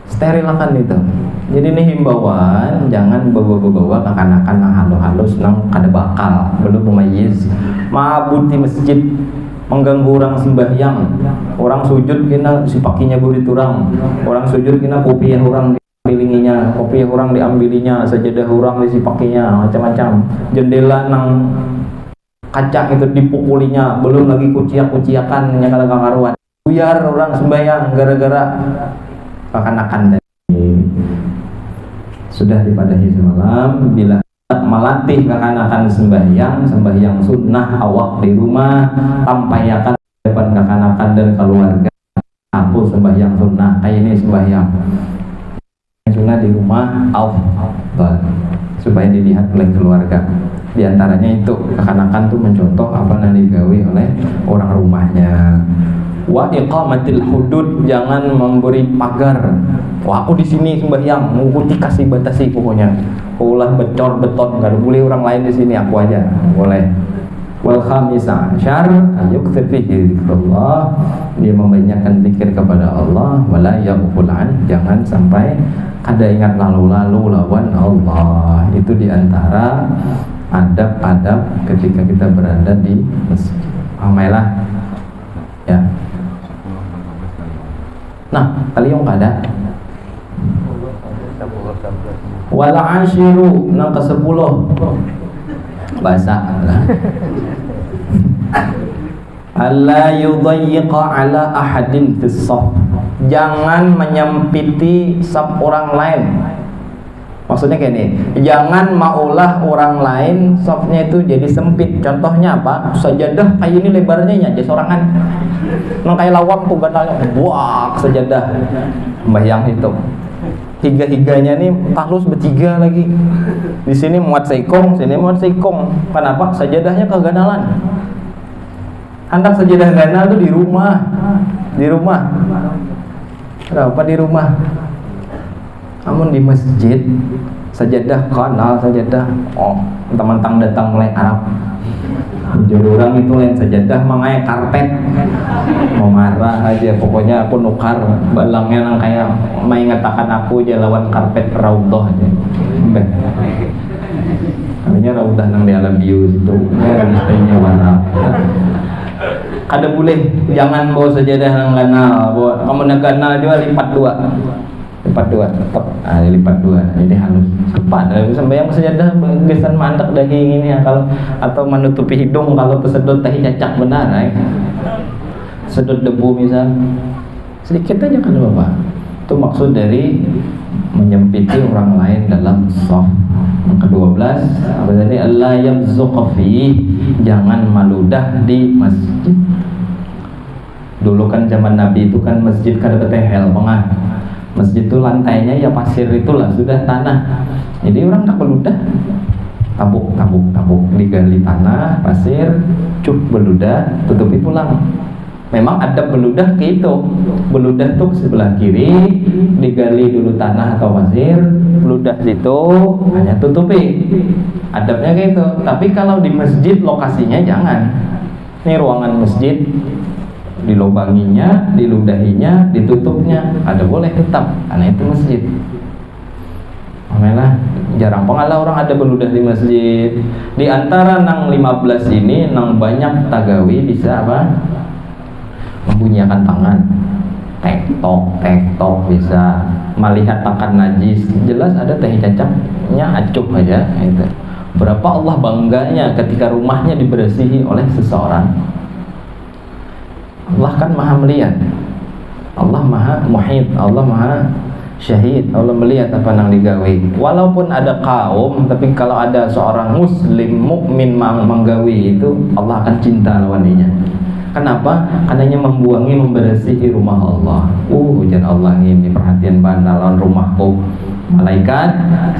Sterilkan itu. Jadi ini himbauan, jangan bawa-bawa kekanakan yang halus-halus nang kada bakal belum mumayyiz. Mabut di masjid mengganggu orang sembahyang, orang sujud kena sipakinya burit orang sujud kena kopiah orang diambilinya, kopiah orang diambilinya, sajadah orang disipakinya, macam-macam. Jendela nang kaca itu dipukulinya, belum lagi kuciak-kuciakan yang kada karuan. Buyar orang sembahyang gara-gara kekanakan tadi. Sudah dipadahi semalam, bila melatih kekanakan sembahyang sunnah awak di rumah, tampayakan depan kekanakan dan keluarga. Aku sembahyang sunnah, kayak ini sembahyang sunnah di rumah afdal supaya dilihat oleh keluarga. Di antaranya itu kekanakan tuh mencontoh apa yang digawe oleh orang rumahnya. Wa iqamatil hudud, jangan memberi pagar. Wah, aku di sini sembahyang, mengikuti kasih batasi pokoknya. Ulah becor beton, enggak boleh orang lain di sini, aku aja. Boleh. Wal khamisa syar ayukthir fihi dzikrullah, dia membanyakkan zikir kepada Allah, wala yaghfulan, jangan sampai ada ingat lalu-lalu lawan Allah. Itu diantara adab-adab ketika kita berada di masjid. Amailah ya. Nah, kalian kada wal ashiru nang ke-10 bahasa alla yudayyiqa ala ahadin fis shaf, jangan menyempiti saf orang lain. Maksudnya kayak ini, jangan maulah orang lain safnya itu jadi sempit. Contohnya apa? Sajadah kayak ini lebarnya ya, jadi sorangan. Nang kayak lawang tuh ganalnya, buak sajadah. Bayang itu. Higa-higanya nih halus bertiga lagi. Di sini muat seikong, sini muat seikong. Kenapa? Sajadahnya keganalan. Hendak sajadah ganal tuh di rumah. Di rumah. Kenapa di rumah? Namun di masjid sajadah kanal, sajadah mentang-mentang datang mulai Arab. Jadi orang itu lain sajadah mangai karpet. Mau marah aja, pokoknya aku nukar balangnya nang kayak main ngatakan aku aja lawan karpet raudhah aja. Namanya raudhah nang di alam biu itu. Misalnya warna. Kada boleh, jangan bawa sajadah nang ganal. Kamu nak ganal juga lipat dua tetap lipat dua, jadi halus cepat. Sembahyang sajadah gesan mandak daging ini ya, kalau atau menutupi hidung kalau kesedot tahi cacak benar sedot debu misal sedikit aja kan Bapak. Itu maksud dari menyempiti orang lain dalam shaf. Yang ke-12 apa tadi? Allah yabzuqa fi, jangan maludah di masjid. Dulu kan zaman Nabi itu kan masjid kada betehel pengah. Masjid itu lantainya ya pasir itulah, sudah tanah. Jadi orang tak beludah, tabuk digali tanah, pasir, cuk beludah, tutupi pulang. Memang ada beludah ke itu, beludah tuh sebelah kiri, digali dulu tanah atau pasir, beludah situ hanya tutupi. Adabnya kayak itu. Tapi kalau di masjid lokasinya jangan. Ini ruangan masjid, dilobanginya, diludahinya, ditutupnya, ada boleh tetap, karena itu masjid. Makanya jarang pengalah orang ada beludah di masjid. Di antara nang 15 ini, nang banyak tagawi bisa apa? Membunyikan tangan, tek-tok bisa, melihat makan najis, jelas ada teh cacapnya acuh aja itu. Berapa Allah bangganya ketika rumahnya dibersihi oleh seseorang. Allah kan maha melihat, Allah maha muhit, Allah maha syahid, Allah melihat apa yang digawe. Walaupun ada kaum, tapi kalau ada seorang muslim mukmin menggawi itu, Allah akan cinta lawannya. Kenapa? Karenanya membuangi, membersihi rumah Allah. Hujan Allah ini perhatian banget lawan rumahku. Malaikat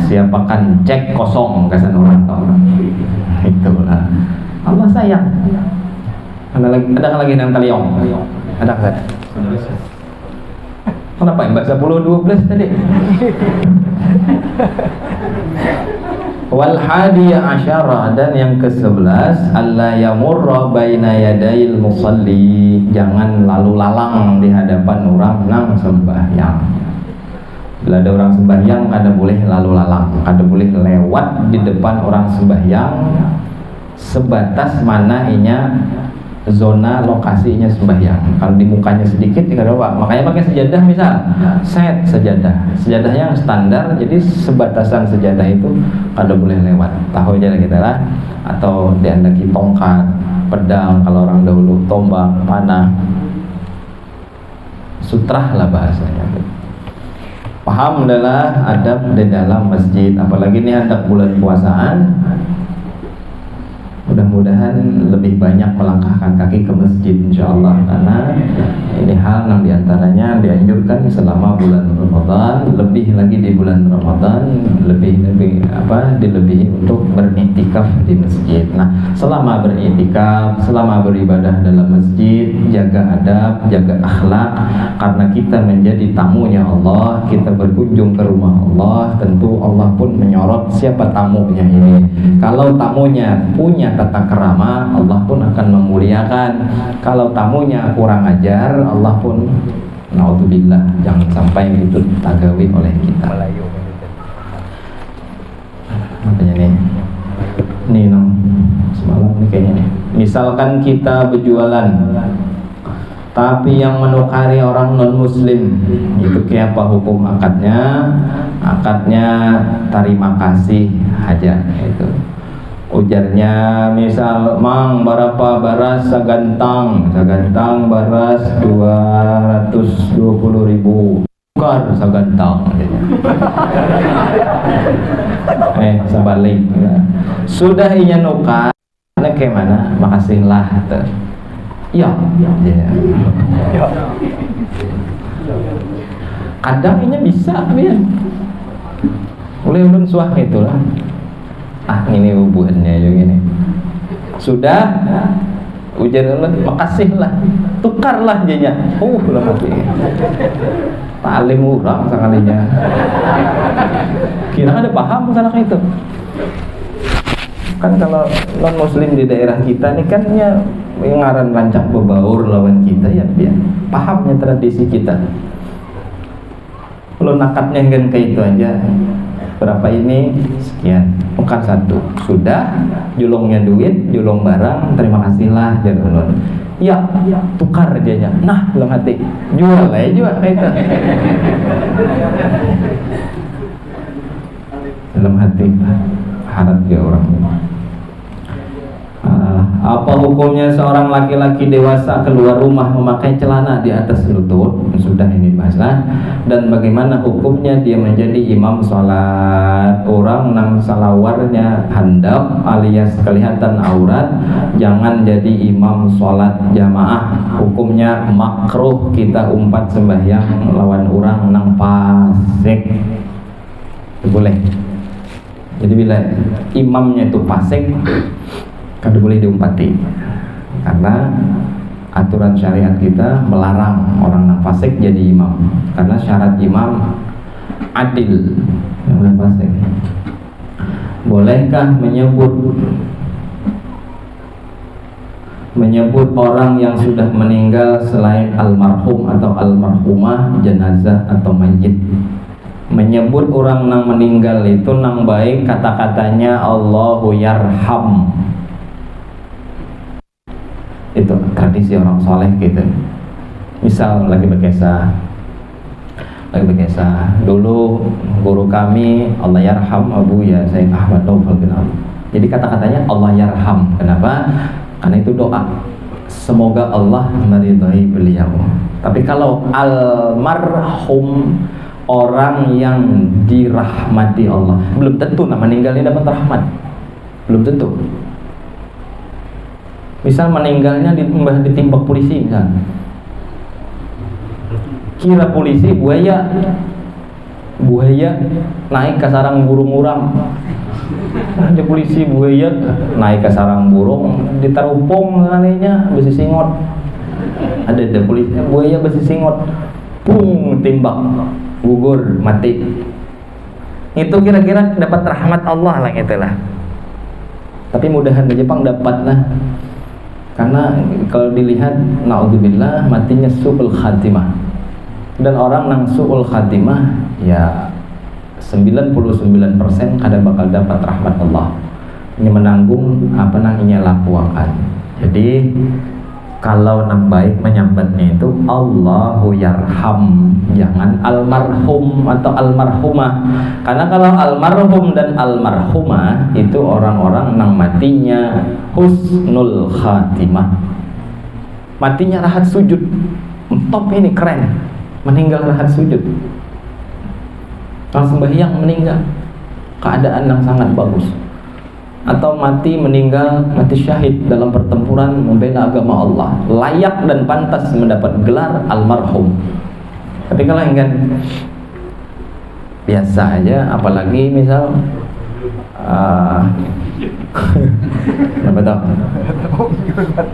siapakan cek kosong kesan orang tahu. Itulah Allah sayang. Ada lagi yang taliong. Ada kan? Kenapa yang baca 10-12 tadi? Wal hadiya asyara, dan yang ke-11 alla yamurra baina yadail musalli, jangan lalu lalang di hadapan orang nang sembahyang. Bila ada orang sembahyang kada boleh lalu lalang, kada boleh lewat di depan orang sembahyang sebatas mana inya zona lokasinya sembahyang. Kalau di mukanya sedikit tidak apa, makanya pakai sejadah, misal set sejadah yang standar, jadi sebatasan sejadah itu kada boleh lewat, tahu aja kita lah. Atau diandaki tongkat, pedang, kalau orang dahulu tombak, panah, sutrah lah bahasanya. Paham adalah adab di dalam masjid, apalagi ini adab bulan puasaan. Mudah-mudahan lebih banyak melangkahkan kaki ke masjid insyaallah, karena ini hal yang diantaranya dianjurkan selama bulan Ramadan, lebih lagi di bulan Ramadan lebih dilebihi untuk beriktikaf di masjid. Nah, selama beriktikaf, selama beribadah dalam masjid, jaga adab, jaga akhlak, karena kita menjadi tamunya Allah, kita berkunjung ke rumah Allah, tentu Allah pun menyorot siapa tamunya ini. Kalau tamunya punya tata kerama, Allah pun akan memuliakan. Kalau tamunya kurang ajar, Allah pun naudzubillah, jangan sampai itu tagawi oleh kita. Makanya nih nong semalam nih kayaknya nih. Misalkan kita berjualan, tapi yang menukari orang non muslim, itu kayak apa hukum akadnya? Akadnya terima kasih aja itu. Ujarnya misal, mang berapa baras sagantang baras 220.000, tukar sagantang. Sebalik sudah inya nukar, kayak mana? Makasihlah tuh. Ya. Kadang inya bisa ya. Boleh ulun suah itulah. Ini hubungannya juga ini. Sudah ujar Allah, makasihlah, tukarlah jadinya. Lah mati. Paling murah sekalinya. Kira ada paham masalah itu. Kan kalau non muslim di daerah kita ini kan ya ngaran rancak bebaur lawan kita ya dia. Pahamnya tradisi kita. Kalau nakatnya kan kayak itu aja. Berapa ini? Sekian. Bukan satu. Sudah, julungnya duit, julung barang, terima kasihlah jangan ulun. Ya, tukar aja. Nah, dalam hati. Jual aja juga kayak itu. Dalam hati harap dia orang. Apa hukumnya seorang laki-laki dewasa keluar rumah memakai celana di atas lutut? Sudah ini bahaslah. Dan bagaimana hukumnya dia menjadi imam sholat? Orang nang salawarnya handap alias kelihatan aurat, jangan jadi imam sholat jamaah. Hukumnya makruh kita umpat sembahyang lawan orang nang fasik. Boleh. Jadi bila imamnya itu fasik, kada boleh diumpati, karena aturan syariat kita melarang orang yang fasik jadi imam, karena syarat imam adil, yang boleh fasik. Bolehkah menyebut orang yang sudah meninggal selain almarhum atau almarhumah, jenazah atau mayit? Menyebut orang yang meninggal itu nang baik, kata-katanya Allahu yarham. Itu tradisi orang soleh gitu. Misal lagi berkesah, dulu guru kami Allah yarham Abu ya Sayyid Ahmad Taufal bin Abu. Jadi kata-katanya Allah yarham. Kenapa? Karena itu doa, semoga Allah meridhai beliau. Tapi kalau almarhum, orang yang dirahmati Allah, belum tentu nama meninggalnya dapat rahmat, belum tentu. Misal meninggalnya ditimbak polisi, misal kira polisi buaya naik ke sarang burung orang, ada polisi buaya naik ke sarang burung ditarumpung kalinya besi singot, ada polisi buaya besi singot, pung timbak gugur mati. Itu kira-kira dapat rahmat Allah lah itulah. Tapi mudahan di Jepang dapat lah. Karena kalau dilihat naudzubillah matinya su'ul khatimah. Dan orang nang su'ul khatimah ya 99% kada bakal dapat rahmat Allah. Ini menanggung apa namanya lakukan. Jadi kalau nang baik menyambatnya itu Allahu yarham, jangan almarhum atau almarhumah. Karena kalau almarhum dan almarhumah itu orang-orang nang matinya husnul khatimah, matinya rahat sujud. Top ini keren, meninggal rahat sujud. Kalau sembahyang meninggal keadaan yang sangat bagus. Atau meninggal mati syahid dalam pertempuran membela agama Allah, layak dan pantas mendapat gelar almarhum. Tapi kalau enggak biasa aja, apalagi misal apa tau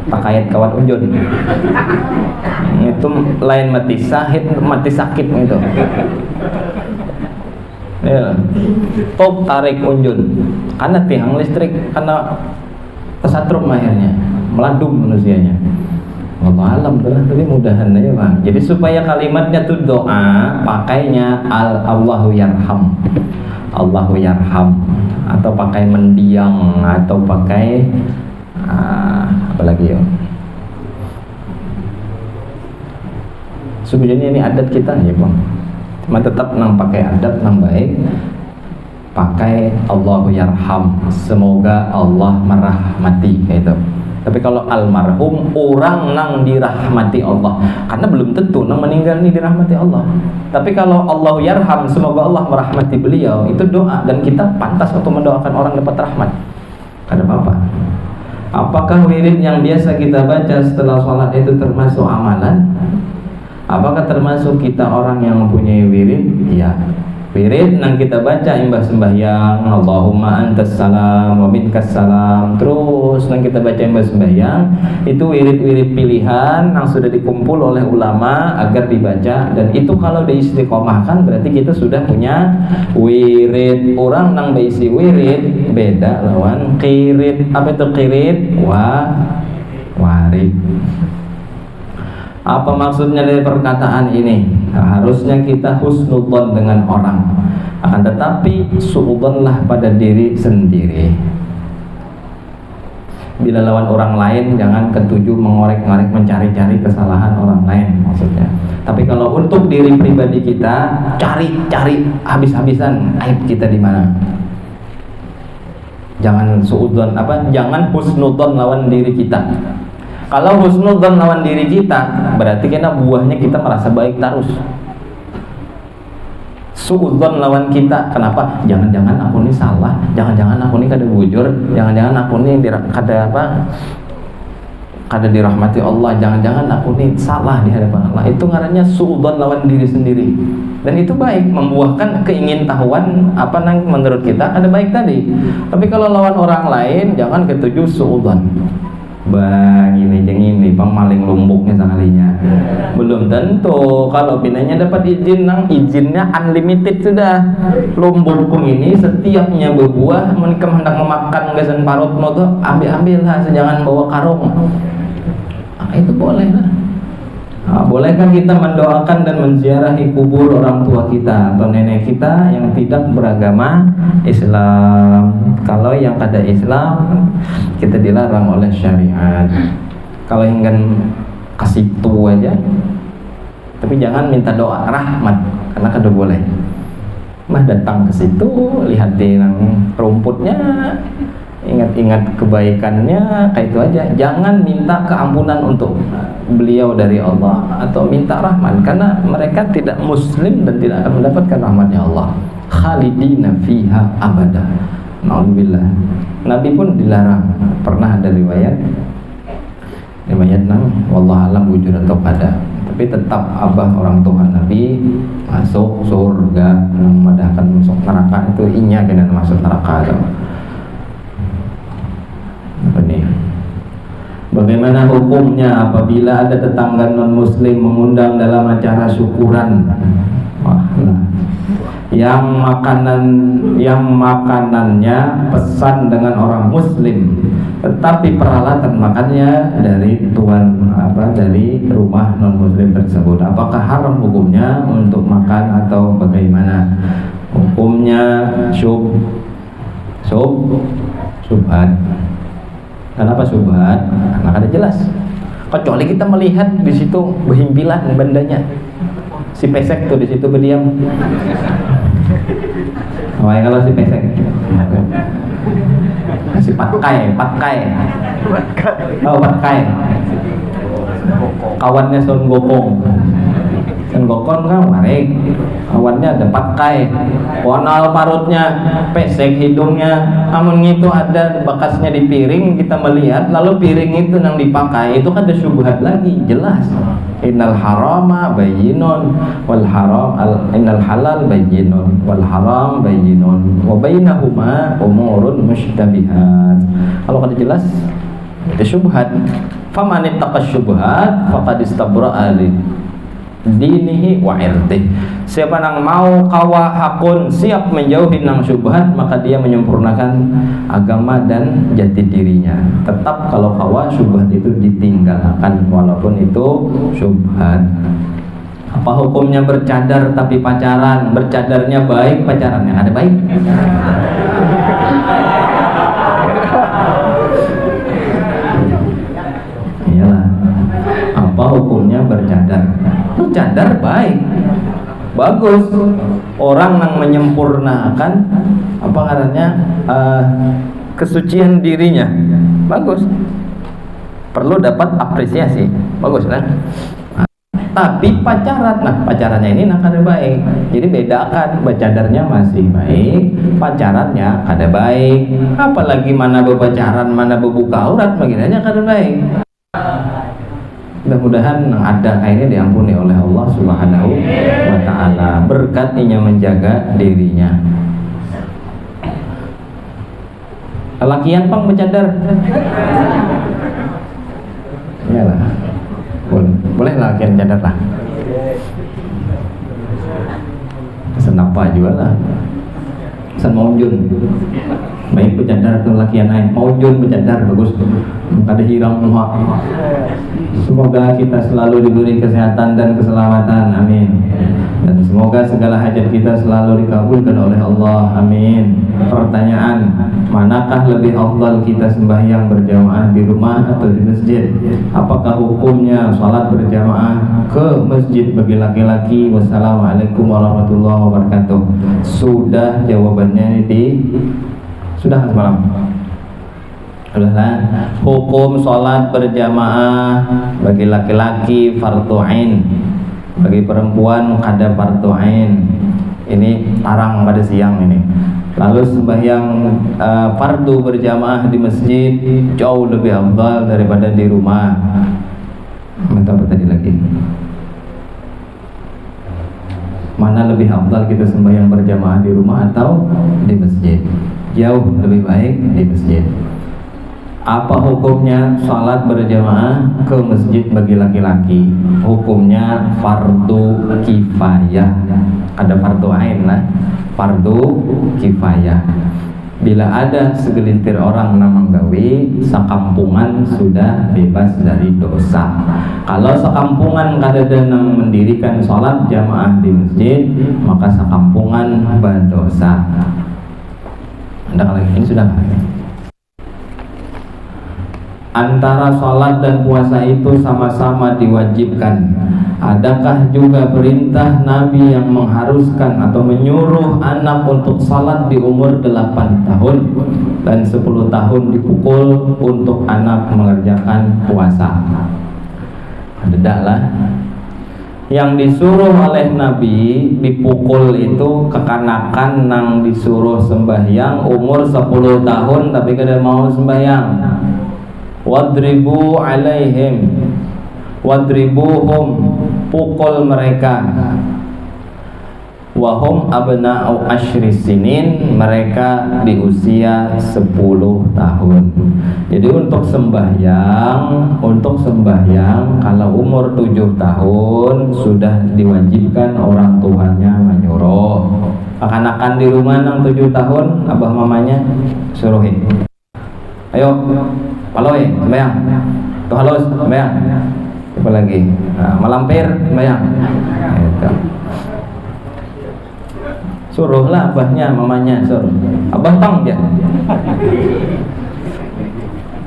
pakaian kawat unjun itu lain mati syahid, mati sakit gitu. Ya, top tarik unjun karena tiang listrik, karena kesatrum akhirnya meladum manusianya. Allah alam tuh, tapi mudahan aja bang. Jadi supaya kalimatnya tuh doa, pakainya Allahu yarham, Allahu yarham, atau pakai mendiang, atau pakai apa lagi ya? Sebenarnya ini adat kita ya bang. Cuma tetap nang pakai adab nang baik, pakai Allahu yarham, semoga Allah merahmati gitu. Tapi kalau almarhum, orang nang dirahmati Allah, karena belum tentu nang meninggal ini dirahmati Allah. Tapi kalau Allahu yarham, semoga Allah merahmati beliau, itu doa, dan kita pantas untuk mendoakan orang dapat rahmat. Ada apa-apa. Apakah wirid yang biasa kita baca setelah sholat itu termasuk amalan? Apakah termasuk kita orang yang mempunyai wirid? Ya. Wirid yang kita baca imbah sembahyang, Allahumma antas salam wa minkas salam, terus yang kita baca imbah sembahyang, itu wirid-wirid pilihan yang sudah dikumpul oleh ulama agar dibaca. Dan itu kalau diistiqomahkan berarti kita sudah punya wirid. Orang yang berisi wirid beda lawan qirid. Apa itu qirid? Warid. Apa maksudnya dari perkataan ini? Nah, harusnya kita husnudzon dengan orang, akan tetapi suudzonlah pada diri sendiri. Bila lawan orang lain, jangan ketujuh mengorek-ngorek, mencari-cari kesalahan orang lain maksudnya. Tapi kalau untuk diri pribadi kita, cari habis-habisan aib kita di mana. Jangan suudzon jangan husnudzon lawan diri kita. Kalau husnudzon lawan diri kita, berarti kena buahnya kita merasa baik terus. Suudzon lawan kita, kenapa? Jangan-jangan aku ini salah, jangan-jangan aku ini kada bujur, jangan-jangan aku ini kada dirahmati Allah, jangan-jangan aku ini salah di hadapan Allah. Itu ngarannya suudzon lawan diri sendiri. Dan itu baik, membuahkan keingintahuan menurut kita ada baik tadi. Tapi kalau lawan orang lain, jangan ketujuh suudzon. Bang ini jeng ini bang maling lumbuknya sekalinya. Belum tentu. Kalau pinanya dapat izin, izinnya unlimited sudah. Lumbukku ini setiapnya berbuah, menikah hendak memakan gasan parut tuh ambil lah, jangan bawa karung. Itu boleh lah. Bolehkah kita mendoakan dan menziarahi kubur orang tua kita atau nenek kita yang tidak beragama Islam? Kalau yang kada Islam, kita dilarang oleh syariat. Kalau ingin kasih tu aja, tapi jangan minta doa rahmat, karena kada boleh. Mah datang ke situ, lihatin rumputnya, ingat-ingat kebaikannya, kayak itu aja. Jangan minta keampunan untuk beliau dari Allah atau minta rahmat, karena mereka tidak muslim dan tidak akan mendapatkan rahmatnya Allah. Khalidina fiha abada. Na'udzubillah. Nabi pun dilarang. Pernah ada riwayat wallah alam bujur atau kada, tapi tetap abah orang tua Nabi masuk surga, memadahkan masuk neraka itu inya kena masuk neraka atau apa nih? Bagaimana hukumnya apabila ada tetangga non-muslim mengundang dalam acara syukuran? Yang makanannya pesan dengan orang muslim, tetapi peralatan makannya dari dari rumah non-muslim tersebut. Apakah haram hukumnya untuk makan atau bagaimana? Hukumnya subhat. Kenapa subhat? Karena ada jelas. Kecuali kita melihat di situ berhimpilan bandanya. Si pesek tuh di situ berdiam. Kalau si pesek. Si patkai. Patkai. Kawannya Son Gokong. Son Gokong kan warik. Kawannya ada patkai. Warna parutnya, pesek hidungnya. Namun itu ada bekasnya di piring, kita melihat, lalu piring itu yang dipakai itu kan ada syubhat lagi, jelas. Innal harama bayyinun wal haram innal halal bayyinun wal haram bayyinun wa bainahuma umurun mushtabihat. Kalau kada jelas itu syubhat. Faman ittaqa syubhat faqad istabra'a dinihi wa irdih. Siapa yang mau kawa hakun, siap menjauhi nang syubhat, maka dia menyempurnakan agama dan jati dirinya. Tetap kalau kawa syubhat itu ditinggalkan walaupun itu syubhat. Apa hukumnya bercadar tapi pacaran? Bercadarnya baik, pacarannya ada baik. Iyalah. Apa hukumnya bercadar? Cadar baik, bagus. Orang yang menyempurnakan kesucian dirinya, bagus. Perlu dapat apresiasi, bagus kan? Tapi pacarannya ini kada baik. Jadi bedakan, bercadarnya masih baik, pacarannya kada baik. Apalagi mana berpacaran, mana berbuka aurat, bagainya kada baik. Mudah-mudahan ada ini diampuni oleh Allah Subhanahu wa ta'ala, berkat inya menjaga dirinya. Lakian pang bercadar. Iyalah. Boleh lakian cadar lah. Senapa juga lah. Sen maujun. Baik bercadar atau lakian lain. Maujun bercadar bagus. Kada hirang muha. Semoga kita selalu diberi kesehatan dan keselamatan, amin. Dan semoga segala hajat kita selalu dikabulkan oleh Allah, amin. Pertanyaan, manakah lebih afdal kita sembahyang berjamaah di rumah atau di masjid? Apakah hukumnya salat berjamaah ke masjid bagi laki-laki? Wassalamualaikum warahmatullahi wabarakatuh. Sudah jawabannya di Sudah semalam? Sudahlah. Hukum sholat berjamaah bagi laki-laki fardhu ain, bagi perempuan kada fardhu ain. Ini tarang pada siang ini. Lalu sembahyang fardu berjamaah di masjid jauh lebih afdal daripada di rumah. Minta apa tadi lagi? Mana lebih afdal kita sembahyang berjamaah di rumah atau di masjid? Jauh lebih baik di masjid. Apa hukumnya salat berjamaah ke masjid bagi laki-laki? Hukumnya fardu kifayah. Ada fardu ain lah, fardu kifayah. Bila ada segelintir orang namang gawe, sekampungan sudah bebas dari dosa. Kalau sekampungan kadada nang mendirikan salat jamaah di masjid, maka sekampungan berdosa. Anda lagi ini sudah. Antara sholat dan puasa itu sama-sama diwajibkan. Adakah juga perintah Nabi yang mengharuskan atau menyuruh anak untuk sholat di umur 8 tahun dan 10 tahun dipukul untuk anak mengerjakan puasa? Tidaklah. Yang disuruh oleh Nabi dipukul itu kekanakan nang disuruh sembahyang umur 10 tahun tapi kada mau sembahyang. Wadribu alaihim, wadribuhum, pukul mereka. Wahum abna'u asyri sinin, mereka di usia 10 tahun. Jadi untuk sembahyang kalau umur 7 tahun sudah diwajibkan orang tuanya menyuruh. Kekanakan di rumah nang 7 tahun abah mamanya suruhin. Ayo paloi, sembahyang. Tuh halus, sembahyang. Apa lagi? Nah, malampir, sembahyang. Gitu. Suruhlah abahnya, mamanya suruh. Abah tong ya.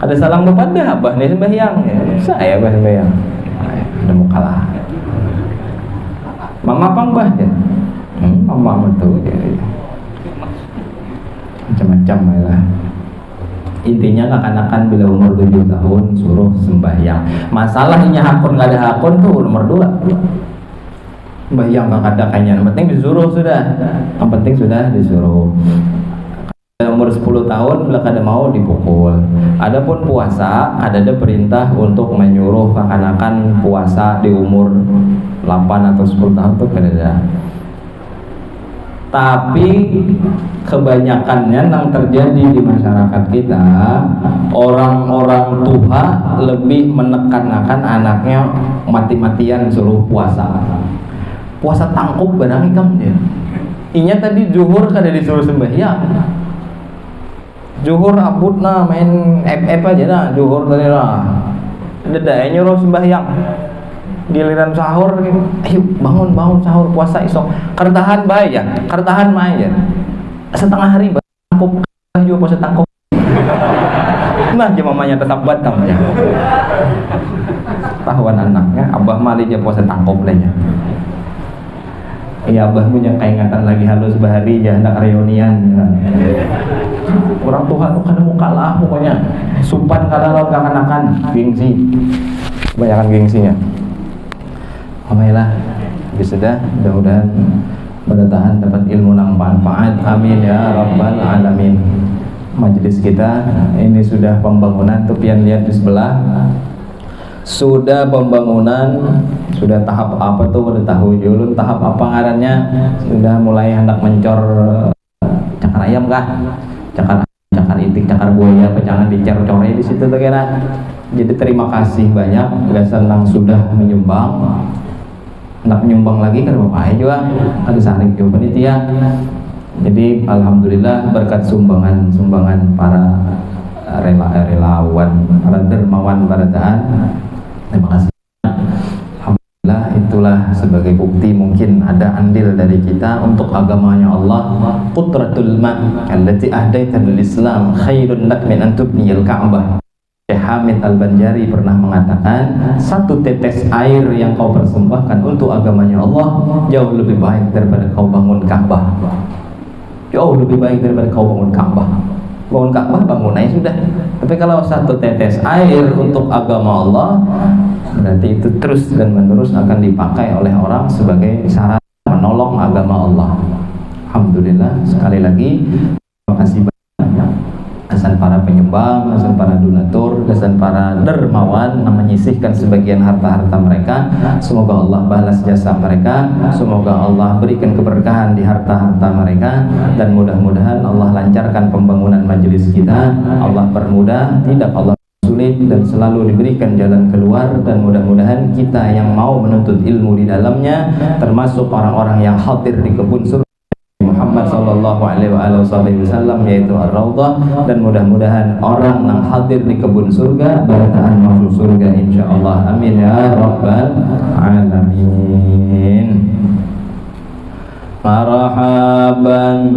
Ada salam kepada abah nih sembahyang. Ya, saya abah sembahyang. Udah mau kalah. Mama pang bah ya. Mama tuh ya. Macam-macam lah. Intinya kekanakan bila umur 7 tahun suruh sembahyang. Masalahnya hakun gak ada hakun tuh nomor 2. Sembahyang gak ada kayaknya. Yang penting disuruh sudah. Yang penting sudah disuruh. Umur 10 tahun bila kada mau dipukul. Adapun puasa ada perintah untuk menyuruh kekanakan puasa di umur 8 atau 10 tahun tuh kada ada. Tapi kebanyakannya yang terjadi di masyarakat kita, orang-orang tua lebih menekankan anaknya mati-matian suruh puasa. Puasa tangkup barang ikam dia. Inya tadi zuhur kada disuruh sembahyang. Zuhur abutna main FF aja nah, zuhur tadi lah. Ada nyuruh sembahyang. Giliran sahur, ayo bangun sahur puasa isok. Kertahan baik ya, kertahan main ya. Setengah hari tangkup juga puasa tangkup. Nah, je mamanya tetap batam ya. Tahuan anaknya, abah mali je puasa tangkup lainnya. Iya, abah punya keingatan lagi halus bahari ya anak reunian. Ya. Orang tua tuh kan mau kalah pokoknya. Supan kalau gak kanakan, gengsi. Kebanyakan gengsinya. Alhamdulillah, sudah mudah-mudahan bertahan dapat ilmu yang manfaat. Amin ya rabbal alamin. Majelis kita ini sudah pembangunan, tuh pian lihat di sebelah. Sudah pembangunan, sudah tahap apa tuh udah tahu julun tahap apa ngarannya, sudah mulai hendak mencor cakar ayam kah? Cakar itik, cakar buaya apa jangan dicor-cornya di situ tuh kira. Jadi terima kasih banyak gasan yang sudah menyumbang. Nak menyumbang lagi kan bapak juga ada saring juga panitia. Jadi alhamdulillah berkat sumbangan para relawan, para dermawan baradaan. Terima kasih. Alhamdulillah itulah sebagai bukti mungkin ada andil dari kita untuk agamanya Allah. Qutratul ma' allati ahdaita lil Islam khairun lak min an tubniyal Ka'bah. Hamid Al-Banjari pernah mengatakan, satu tetes air yang kau persembahkan untuk agamanya Allah jauh lebih baik daripada kau bangun Ka'bah. Jauh lebih baik daripada kau bangun Ka'bah. bangun Ka'bah bangun aja sudah. Tapi kalau satu tetes air untuk agama Allah, berarti itu terus dan menerus akan dipakai oleh orang sebagai sarana menolong agama Allah. Alhamdulillah, sekali lagi terima kasih banyak asan para penyumbang, asan para donatur, asan para dermawan yang menyisihkan sebagian harta-harta mereka. Semoga Allah balas jasa mereka, semoga Allah berikan keberkahan di harta-harta mereka, dan mudah-mudahan Allah lancarkan pembangunan majelis kita. Allah permudah, tidak Allah sulit, dan selalu diberikan jalan keluar. Dan mudah-mudahan kita yang mau menuntut ilmu di dalamnya termasuk orang-orang yang hadir di kebun surga Muhammad sallallahu alaihi wasallam, yaitu Ar-Raudhah. Dan mudah-mudahan orang yang hadir di kebun surga barakaan masuk surga insyaallah. Amin ya rabbal alamin. Marhaban